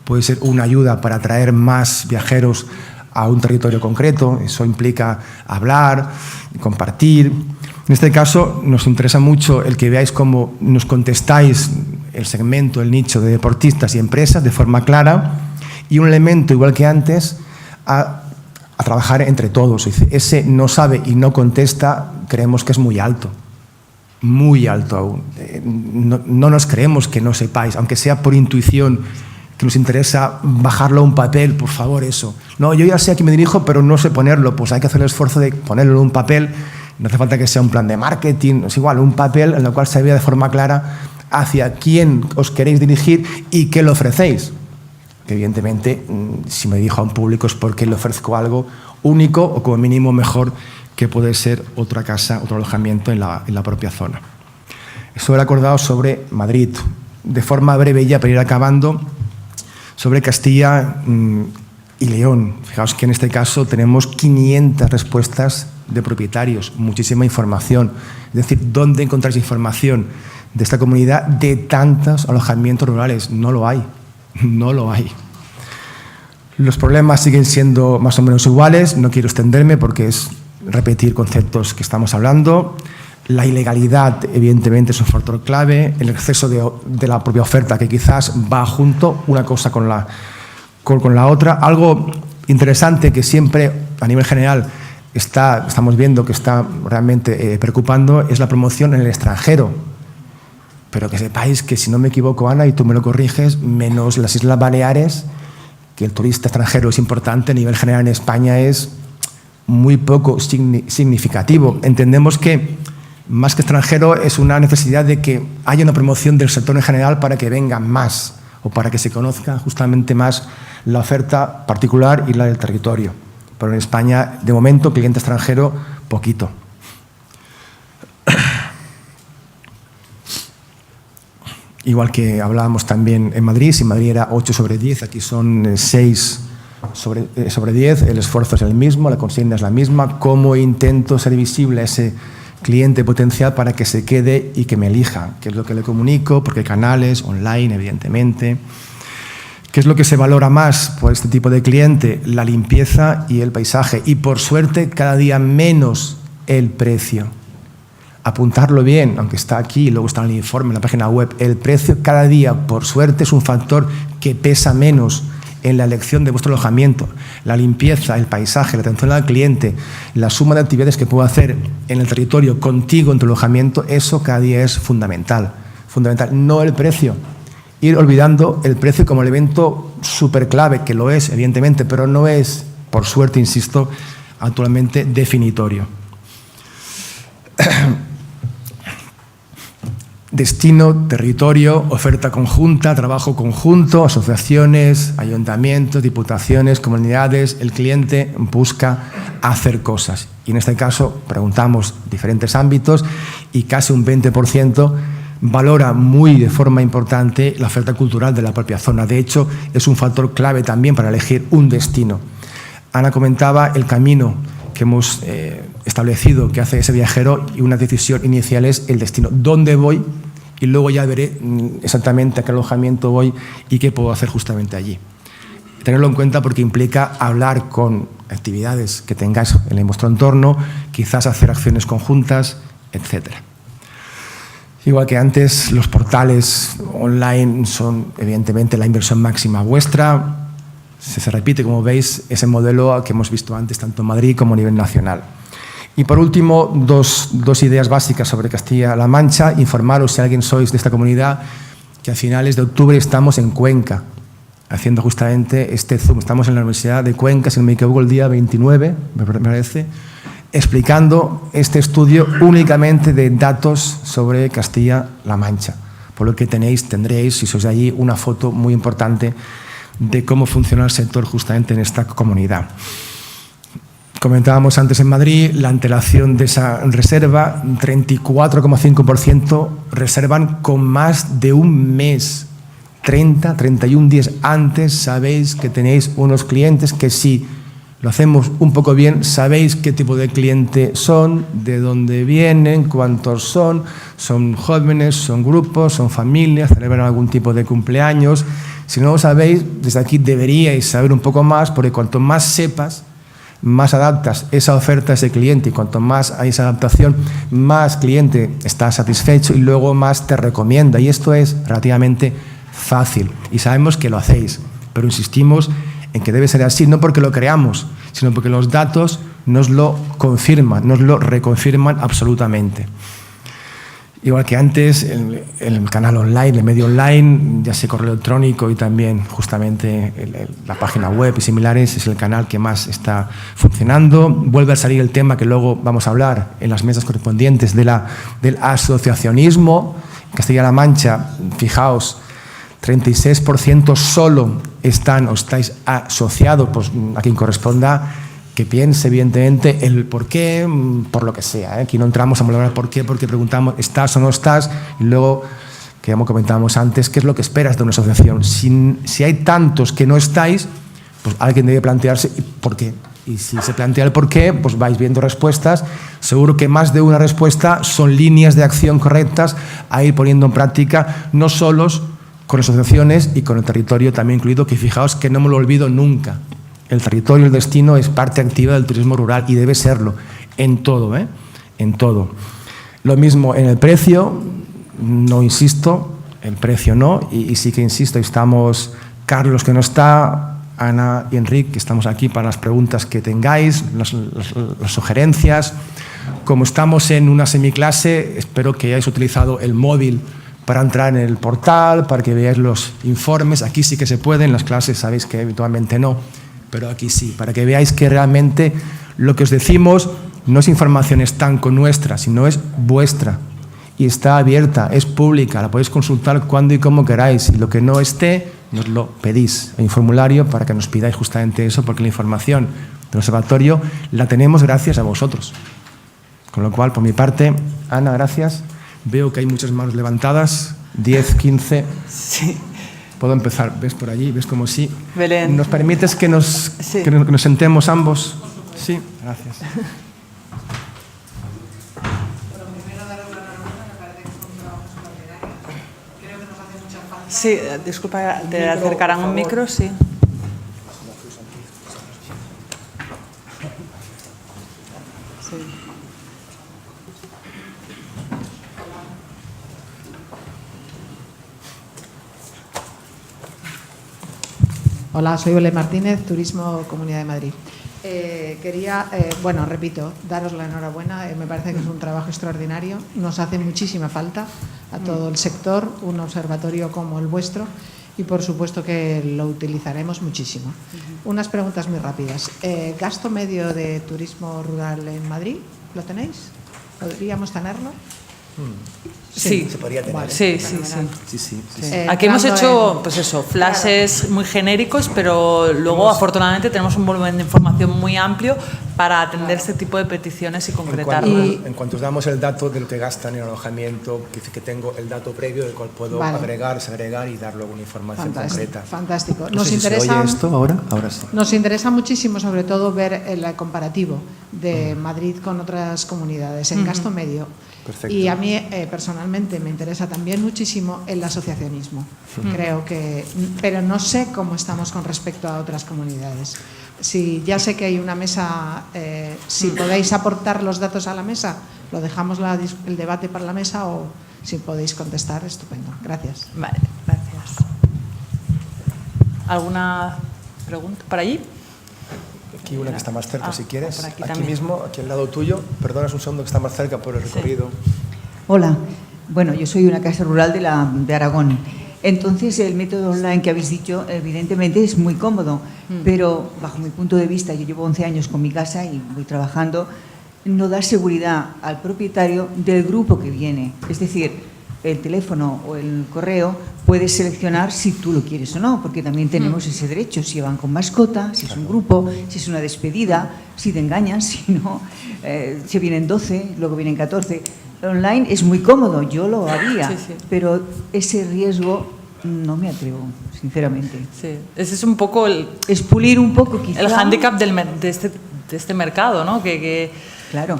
puede ser una ayuda para atraer más viajeros a un territorio concreto. Eso implica hablar, compartir. En este caso nos interesa mucho el que veáis cómo nos contestáis el segmento, el nicho de deportistas y empresas de forma clara, y un elemento, igual que antes, a trabajar entre todos. Ese no sabe y no contesta, creemos que es muy alto aún. No nos creemos que no sepáis, aunque sea por intuición, que nos interesa bajarlo a un papel, por favor, eso. No, yo ya sé a quién me dirijo, pero no sé ponerlo, pues hay que hacer el esfuerzo de ponerlo en un papel. No hace falta que sea un plan de marketing, es igual, un papel en el cual se vea de forma clara hacia quién os queréis dirigir y qué le ofrecéis. Que evidentemente, si me dirijo a un público es porque le ofrezco algo único o como mínimo mejor que puede ser otra casa, otro alojamiento en la propia zona. Eso era acordado sobre Madrid. De forma breve ya para ir acabando, sobre Castilla y León. Fijaos que en este caso tenemos 500 respuestas de propietarios, muchísima información. Es decir, ¿dónde encontráis información de esta comunidad de tantos alojamientos rurales? No lo hay, no lo hay. Los problemas siguen siendo más o menos iguales, no quiero extenderme porque es repetir conceptos que estamos hablando. La ilegalidad, evidentemente, es un factor clave, el exceso de la propia oferta, que quizás va junto una cosa con la otra. Algo interesante que siempre, a nivel general, estamos viendo que está realmente preocupando es la promoción en el extranjero. Pero que sepáis que, si no me equivoco, Ana, y tú me lo corriges, menos las Islas Baleares, que el turista extranjero es importante, a nivel general en España es muy poco significativo. Entendemos que, más que extranjero, es una necesidad de que haya una promoción del sector en general para que vengan más o para que se conozca justamente más la oferta particular y la del territorio. Pero en España, de momento, cliente extranjero, poquito. Igual que hablábamos también en Madrid, si en Madrid era 8 sobre 10, aquí son 6 sobre 10, el esfuerzo es el mismo, la consigna es la misma. ¿Cómo intento ser visible a ese cliente potencial para que se quede y que me elija? ¿Qué es lo que le comunico? ¿Por qué canales? Online, evidentemente. ¿Qué es lo que se valora más por este tipo de cliente? La limpieza y el paisaje. Y, por suerte, cada día menos el precio. Apuntarlo bien, aunque está aquí y luego está en el informe, en la página web. El precio cada día, por suerte, es un factor que pesa menos en la elección de vuestro alojamiento. La limpieza, el paisaje, la atención al cliente, la suma de actividades que puedo hacer en el territorio contigo en tu alojamiento, eso cada día es fundamental. Fundamental, no el precio. Ir olvidando el precio como elemento súper clave, que lo es, evidentemente, pero no es, por suerte, insisto, actualmente definitorio. Destino, territorio, oferta conjunta, trabajo conjunto, asociaciones, ayuntamientos, diputaciones, comunidades. El cliente busca hacer cosas. Y en este caso preguntamos diferentes ámbitos y casi un 20% valora muy de forma importante la oferta cultural de la propia zona. De hecho, es un factor clave también para elegir un destino. Ana comentaba el camino que hemos establecido que hace ese viajero, y una decisión inicial es el destino. ¿Dónde voy? Y luego ya veré exactamente a qué alojamiento voy y qué puedo hacer justamente allí. Tenerlo en cuenta porque implica hablar con actividades que tengáis en vuestro entorno, quizás hacer acciones conjuntas, etc. Igual que antes, los portales online son evidentemente la inversión máxima vuestra. Se repite, como veis, ese modelo que hemos visto antes, tanto en Madrid como a nivel nacional. Y por último, dos ideas básicas sobre Castilla-La Mancha. Informaros, si alguien sois de esta comunidad, que a finales de octubre estamos en Cuenca, haciendo justamente este Zoom. Estamos en la Universidad de Cuenca, si no me equivoco, el día 29, me parece, explicando este estudio únicamente de datos sobre Castilla-La Mancha. Por lo que tendréis, si sois de allí, una foto muy importante de cómo funciona el sector justamente en esta comunidad. Comentábamos antes en Madrid la antelación de esa reserva, 34,5% reservan con más de un mes, 31 días antes. Sabéis que tenéis unos clientes que, si lo hacemos un poco bien, sabéis qué tipo de cliente son, de dónde vienen, cuántos son jóvenes, son grupos, son familias, celebran algún tipo de cumpleaños. Si no lo sabéis, desde aquí deberíais saber un poco más, porque cuanto más sepas, más adaptas esa oferta a ese cliente, y cuanto más hay esa adaptación, más cliente está satisfecho y luego más te recomienda. Y esto es relativamente fácil y sabemos que lo hacéis, pero insistimos en que debe ser así, no porque lo creamos, sino porque los datos nos lo confirman, nos lo reconfirman absolutamente. Igual que antes, el canal online, el medio online, ya sea correo electrónico y también justamente la página web y similares, es el canal que más está funcionando. Vuelve a salir el tema que luego vamos a hablar en las mesas correspondientes del asociacionismo Castilla-La Mancha, fijaos, 36% solo están o estáis asociados, pues a quien corresponda que piense evidentemente el por qué, por lo que sea. Aquí no entramos a valorar por qué, porque preguntamos ¿estás o no estás? Y luego, que ya comentábamos antes, ¿qué es lo que esperas de una asociación? Si hay tantos que no estáis, pues alguien debe plantearse por qué. Y si se plantea el por qué, pues vais viendo respuestas. Seguro que más de una respuesta son líneas de acción correctas a ir poniendo en práctica, no solos con asociaciones y con el territorio también incluido, que fijaos que no me lo olvido nunca. El territorio, el destino es parte activa del turismo rural y debe serlo en todo, en todo. Lo mismo en el precio, no insisto, el precio no, y sí que insisto, estamos Carlos que no está, Ana y Enrique, que estamos aquí para las preguntas que tengáis, las sugerencias. Como estamos en una semiclase, espero que hayáis utilizado el móvil para entrar en el portal, para que veáis los informes. Aquí sí que se puede, en las clases sabéis que habitualmente no, pero aquí sí, para que veáis que realmente lo que os decimos no es información estanco nuestra, sino es vuestra. Y está abierta, es pública, la podéis consultar cuando y como queráis. Y lo que no esté, nos lo pedís. Hay un formulario para que nos pidáis justamente eso, porque la información del observatorio la tenemos gracias a vosotros. Con lo cual, por mi parte, Ana, gracias. Veo que hay muchas manos levantadas, 10, 15. Sí. Puedo empezar, ¿ves por allí? ¿Ves como sí? Belén. ¿Nos permites que nos sentemos ambos? Sí, gracias. Sí, disculpa, ¿te acercarán un micro? Sí. Sí. Hola, soy Belén Martínez, Turismo Comunidad de Madrid. Quería, repito, daros la enhorabuena. Me parece que es un trabajo extraordinario. Nos hace muchísima falta a todo el sector un observatorio como el vuestro y, por supuesto, que lo utilizaremos muchísimo. Unas preguntas muy rápidas. ¿Gasto medio de turismo rural en Madrid? ¿Lo tenéis? ¿Podríamos tenerlo? Sí, se podría tener. Vale, sí. Aquí hemos hecho, pues eso, flashes muy genéricos, pero luego afortunadamente tenemos un volumen de información muy amplio para atender este tipo de peticiones y concretarlas. En cuanto os damos el dato de lo que gastan en alojamiento, que tengo el dato previo del cual puedo agregar, desagregar y dar luego una información concreta. Fantástico. No sé si se oye esto ahora sí. Nos interesa muchísimo, sobre todo, ver el comparativo de Madrid con otras comunidades en gasto medio. Perfecto. Y a mí personalmente me interesa también muchísimo el asociacionismo. Creo que, pero no sé cómo estamos con respecto a otras comunidades. Si ya sé que hay una mesa, si podéis aportar los datos a la mesa, lo dejamos el debate para la mesa, o si podéis contestar, estupendo. Gracias. Vale, gracias. ¿Alguna pregunta por allí? Aquí una que está más cerca, si quieres. Aquí mismo, aquí al lado tuyo. Perdonas un segundo que está más cerca por el recorrido. Hola. Bueno, yo soy de una casa rural de Aragón. Entonces, el método online que habéis dicho, evidentemente, es muy cómodo, pero bajo mi punto de vista, yo llevo 11 años con mi casa y voy trabajando, no da seguridad al propietario del grupo que viene. Es decir, el teléfono o el correo puedes seleccionar si tú lo quieres o no, porque también tenemos ese derecho, si van con mascota, si es un grupo, si es una despedida, si te engañan, si no, si vienen 12, luego vienen 14. Online es muy cómodo, yo lo haría, pero ese riesgo no me atrevo, sinceramente. Sí, ese es un poco es pulir un poco quizá el hándicap de este mercado, ¿no? Claro,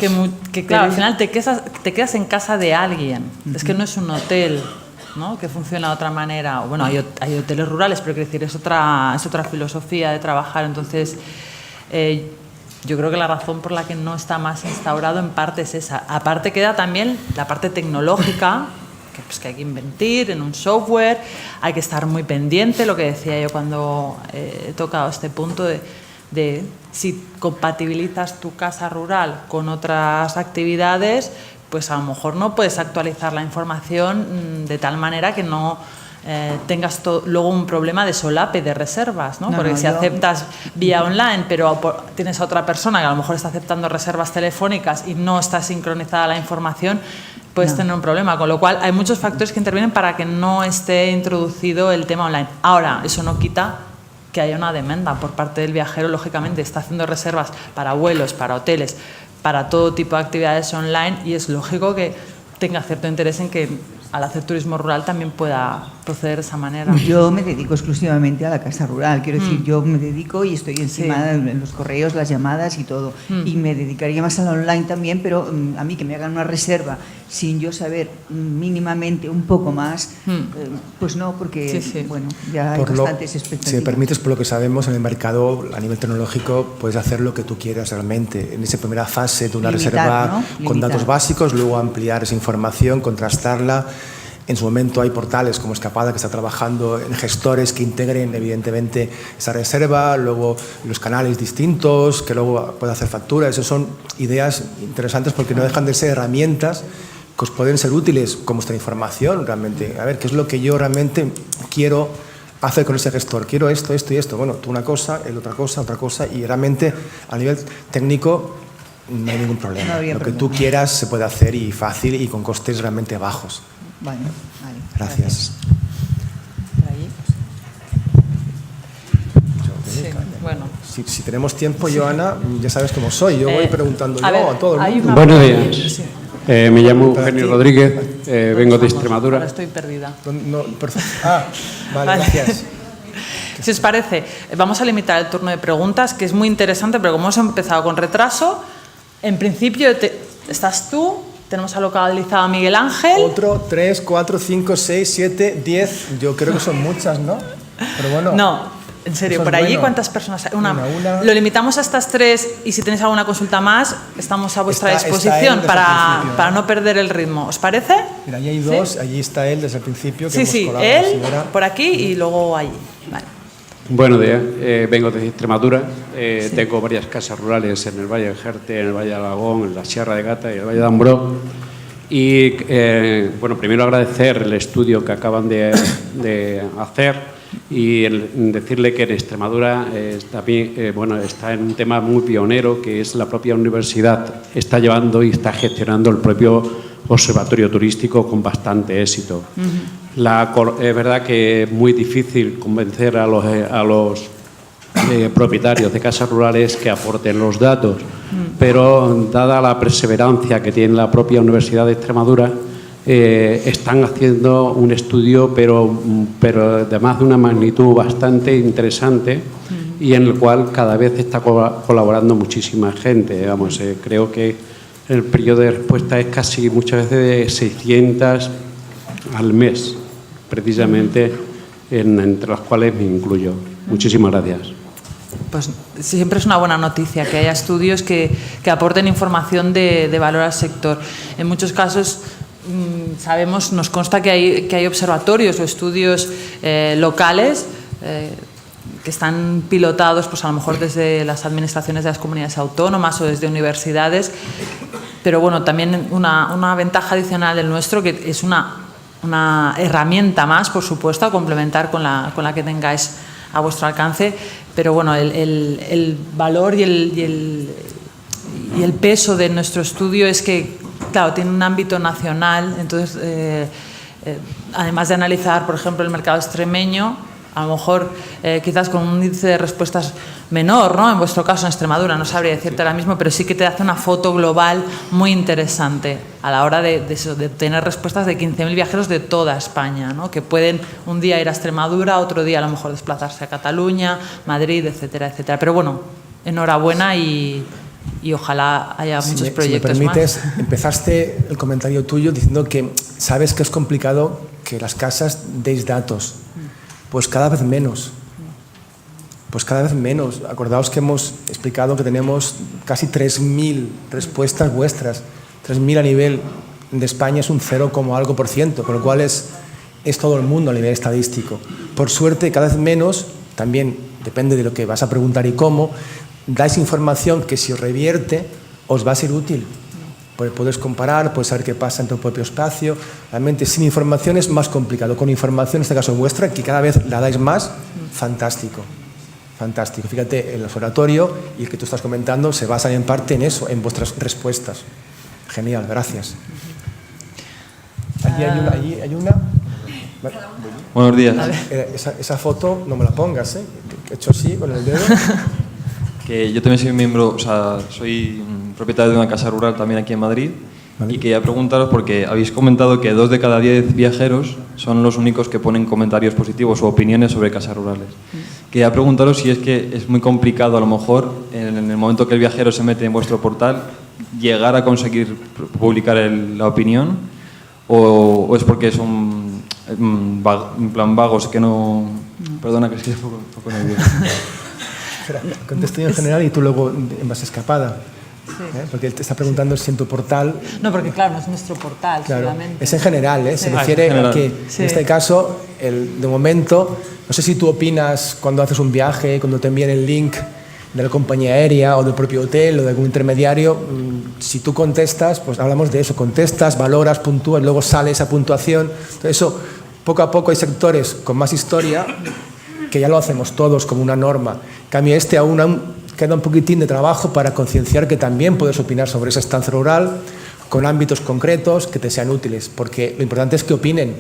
al final te quedas en casa de alguien. Es que no es un hotel, ¿no? Que funciona de otra manera. Bueno, hay hoteles rurales, pero quiero decir, es otra filosofía de trabajar. Entonces, yo creo que la razón por la que no está más instaurado en parte es esa. Aparte queda también la parte tecnológica, que hay que invertir en un software, hay que estar muy pendiente, lo que decía yo cuando he tocado este punto de si compatibilizas tu casa rural con otras actividades, pues a lo mejor no puedes actualizar la información de tal manera que no tengas luego un problema de solape de reservas, ¿no? Porque si aceptas vía online, pero tienes a otra persona que a lo mejor está aceptando reservas telefónicas y no está sincronizada la información, puedes tener un problema, con lo cual hay muchos factores que intervienen para que no esté introducido el tema online. Ahora, eso no quita que haya una demanda por parte del viajero, lógicamente está haciendo reservas para vuelos, para hoteles, para todo tipo de actividades online y es lógico que tenga cierto interés en que al hacer turismo rural también pueda proceder de esa manera. Yo me dedico exclusivamente a la casa rural, quiero decir, yo me dedico y estoy encima en los correos, las llamadas y todo, y me dedicaría más a la online también, pero a mí que me hagan una reserva sin yo saber mínimamente un poco más, pues no, porque bueno, ya hay bastantes expectativas. Si me permites, por lo que sabemos, en el mercado a nivel tecnológico puedes hacer lo que tú quieras realmente. En esa primera fase de una reserva, ¿no? Con datos básicos, luego ampliar esa información, contrastarla. En su momento hay portales como Escapada que está trabajando en gestores que integren evidentemente esa reserva, luego los canales distintos, que luego puede hacer factura. Esas son ideas interesantes porque no dejan de ser herramientas que os pueden ser útiles como esta información realmente. A ver, ¿qué es lo que yo realmente quiero hacer con ese gestor? Quiero esto, esto y esto. Bueno, tú una cosa, él otra cosa y realmente a nivel técnico no hay ningún problema. Lo que tú quieras se puede hacer y fácil y con costes realmente bajos. Bueno, vale. Gracias. Sí, bueno. Si tenemos tiempo, Joana, ya sabes cómo soy. Yo voy preguntando a todo el mundo. Buenos días. Me llamo Eugenio Rodríguez, vengo de Extremadura. Ahora estoy perdida. Vale, gracias. Si os parece, vamos a limitar el turno de preguntas, que es muy interesante, pero como hemos empezado con retraso, en principio estás tú. Tenemos localizado a Miguel Ángel. Otro, 3, 4, 5, 6, 7, 10. Yo creo que son muchas, ¿no? Pero bueno. No, en serio, por allí, ¿cuántas personas hay? Una. Lo limitamos a estas 3 y si tenéis alguna consulta más, estamos a vuestra disposición para no perder el ritmo. ¿Os parece? Mira, allí hay 2, allí está él desde el principio. Que sí, él por aquí y luego allí. Vale. Buenos días, vengo de Extremadura, tengo varias casas rurales en el Valle de Jerte, en el Valle de Alagón, en la Sierra de Gata y el Valle de Ambró. Y bueno, primero agradecer el estudio que acaban de hacer y decirle que en Extremadura está en un tema muy pionero, que es la propia universidad está llevando y está gestionando el propio observatorio turístico con bastante éxito. Es verdad que es muy difícil convencer a los propietarios de casas rurales que aporten los datos, pero dada la perseverancia que tiene la propia Universidad de Extremadura, están haciendo un estudio, pero además de una magnitud bastante interesante y en el cual cada vez está colaborando muchísima gente. Vamos, creo que el periodo de respuesta es casi muchas veces de 600 al mes, precisamente entre las cuales me incluyo. Muchísimas gracias. Pues siempre es una buena noticia que haya estudios que aporten información de valor al sector. En muchos casos sabemos, nos consta que hay observatorios o estudios locales que están pilotados pues a lo mejor desde las administraciones de las comunidades autónomas o desde universidades, pero bueno, también una ventaja adicional del nuestro, que es una herramienta más, por supuesto, a complementar con la que tengáis a vuestro alcance, pero bueno, el valor y el peso de nuestro estudio es que, claro, tiene un ámbito nacional, entonces, además de analizar, por ejemplo, el mercado extremeño, a lo mejor quizás con un índice de respuestas menor, ¿no? En vuestro caso, en Extremadura, no sabría decirte ahora mismo, pero sí que te hace una foto global muy interesante a la hora de tener respuestas de 15.000 viajeros de toda España, ¿no? Que pueden un día ir a Extremadura, otro día a lo mejor desplazarse a Cataluña, Madrid, etcétera, etcétera. Pero bueno, enhorabuena y ojalá haya muchos proyectos más. Si me permites, empezaste el comentario tuyo diciendo que sabes que es complicado que las casas deis datos. Pues cada vez menos. Pues cada vez menos. Acordaos que hemos explicado que tenemos casi 3.000 respuestas vuestras. 3.000 a nivel de España es un 0, algo %, con lo cual es todo el mundo a nivel estadístico. Por suerte, cada vez menos, también depende de lo que vas a preguntar y cómo, dais información que si os revierte os va a ser útil. Puedes comparar, puedes saber qué pasa en tu propio espacio. Realmente sin información es más complicado. Con información, en este caso vuestra, que cada vez la dais más, fantástico. Fantástico. Fíjate, el observatorio y el que tú estás comentando se basan en parte en eso, en vuestras respuestas. Genial, gracias. Allí hay una. Buenos días. Esa foto no me la pongas, ¿eh? Que he hecho así con el dedo. Que yo también soy miembro, o sea, soy propietario de una casa rural también aquí en Madrid. Vale. Y quería preguntaros, porque habéis comentado que 2 de cada 10 viajeros son los únicos que ponen comentarios positivos o opiniones sobre casas rurales. Quería preguntaros si es que es muy complicado, a lo mejor, en el momento que el viajero se mete en vuestro portal, llegar a conseguir publicar la opinión, o es porque son en plan vagos que no... Perdona, que es que es un poco nervioso. Espera, contesto yo en general y tú luego en base escapada. Sí. Porque él te está preguntando si en tu portal... No, porque claro, no es nuestro portal, claro, solamente. Es en general, ¿eh? Sí. Se refiere a que, sí, en este caso, de momento, no sé si tú opinas cuando haces un viaje, cuando te envían el link de la compañía aérea o del propio hotel o de algún intermediario, si tú contestas, pues hablamos de eso, contestas, valoras, puntúas, luego sale esa puntuación. Entonces eso, poco a poco hay sectores con más historia que ya lo hacemos todos como una norma. En cambio, aún queda un poquitín de trabajo para concienciar que también puedes opinar sobre esa estancia rural con ámbitos concretos que te sean útiles, porque lo importante es que opinen,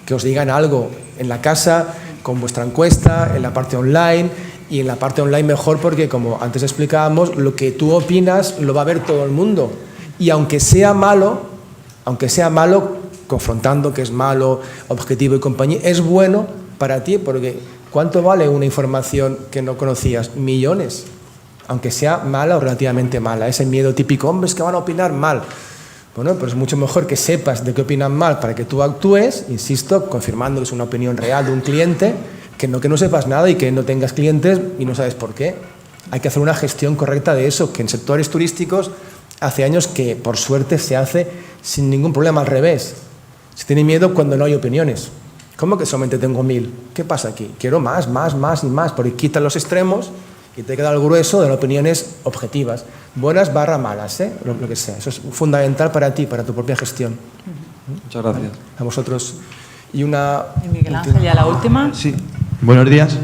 que os digan algo en la casa, con vuestra encuesta, en la parte online, y en la parte online mejor porque, como antes explicábamos, lo que tú opinas lo va a ver todo el mundo, y aunque sea malo, confrontando que es malo, objetivo y compañía, es bueno para ti, porque ¿cuánto vale una información que no conocías? Millones. Aunque sea mala o relativamente mala. Ese miedo típico, hombre, es que van a opinar mal. Bueno, pues es mucho mejor que sepas de qué opinan mal para que tú actúes, insisto, confirmando que es una opinión real de un cliente, que no sepas nada y que no tengas clientes y no sabes por qué. Hay que hacer una gestión correcta de eso, que en sectores turísticos hace años que, por suerte, se hace sin ningún problema, al revés. Se tiene miedo cuando no hay opiniones. ¿Cómo que solamente tengo 1000? ¿Qué pasa aquí? Quiero más y más, porque quitan los extremos y te queda el grueso de las opiniones objetivas, buenas / malas, lo que sea. Eso es fundamental para ti, para tu propia gestión. Muchas gracias. A vosotros. Y Miguel Ángel, ya la última. Sí, buenos días.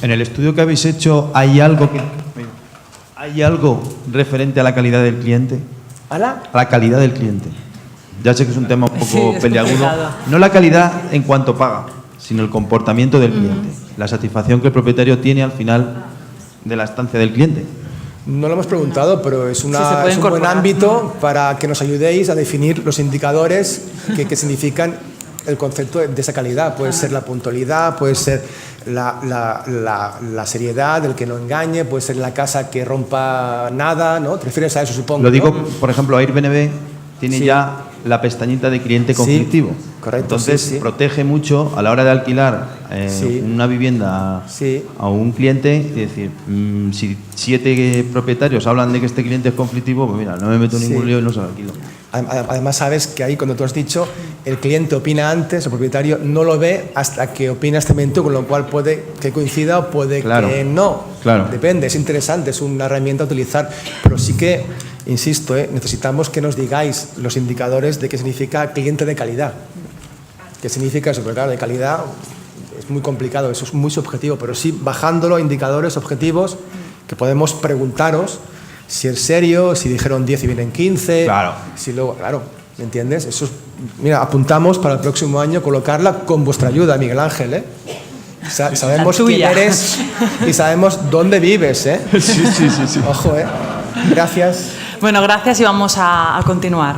En el estudio que habéis hecho, ¿hay algo referente a la calidad del cliente? ¿A la calidad del cliente? Ya sé que es un tema un poco peliagudo. Complicado. No la calidad en cuanto paga, sino el comportamiento del cliente. La satisfacción que el propietario tiene al final de la estancia del cliente. No lo hemos preguntado, pero es un incorporar. buen ámbito para que nos ayudéis a definir los indicadores que significan el concepto de esa calidad. Puede ser la puntualidad, puede ser la seriedad, el que no engañe, puede ser la casa que rompa nada, ¿no? ¿Te refieres a eso, supongo? Lo digo, por ejemplo, Airbnb tiene ya la pestañita de cliente conflictivo. Correcto. Entonces, protege mucho a la hora de alquilar una vivienda a un cliente y decir, si 7 propietarios hablan de que este cliente es conflictivo, pues mira, no me meto en ningún lío y no se lo alquilo. Además, sabes que ahí, cuando tú has dicho, el cliente opina antes, el propietario no lo ve hasta que opinas también tú, con lo cual puede que coincida o puede que no. Claro. Depende, es interesante, es una herramienta a utilizar, pero sí que, insisto, necesitamos que nos digáis los indicadores de qué significa cliente de calidad. ¿Qué significa eso? Porque claro, de calidad es muy complicado, eso es muy subjetivo, pero sí bajándolo a indicadores objetivos que podemos preguntaros si es serio, si dijeron 10 y vienen 15. Claro. Si luego, claro, ¿me entiendes? Eso es, mira, apuntamos para el próximo año colocarla con vuestra ayuda, Miguel Ángel, ¿eh? Sabemos quién eres y sabemos dónde vives, ¿eh? Sí. Ojo, ¿eh? Gracias. Bueno, gracias y vamos a continuar.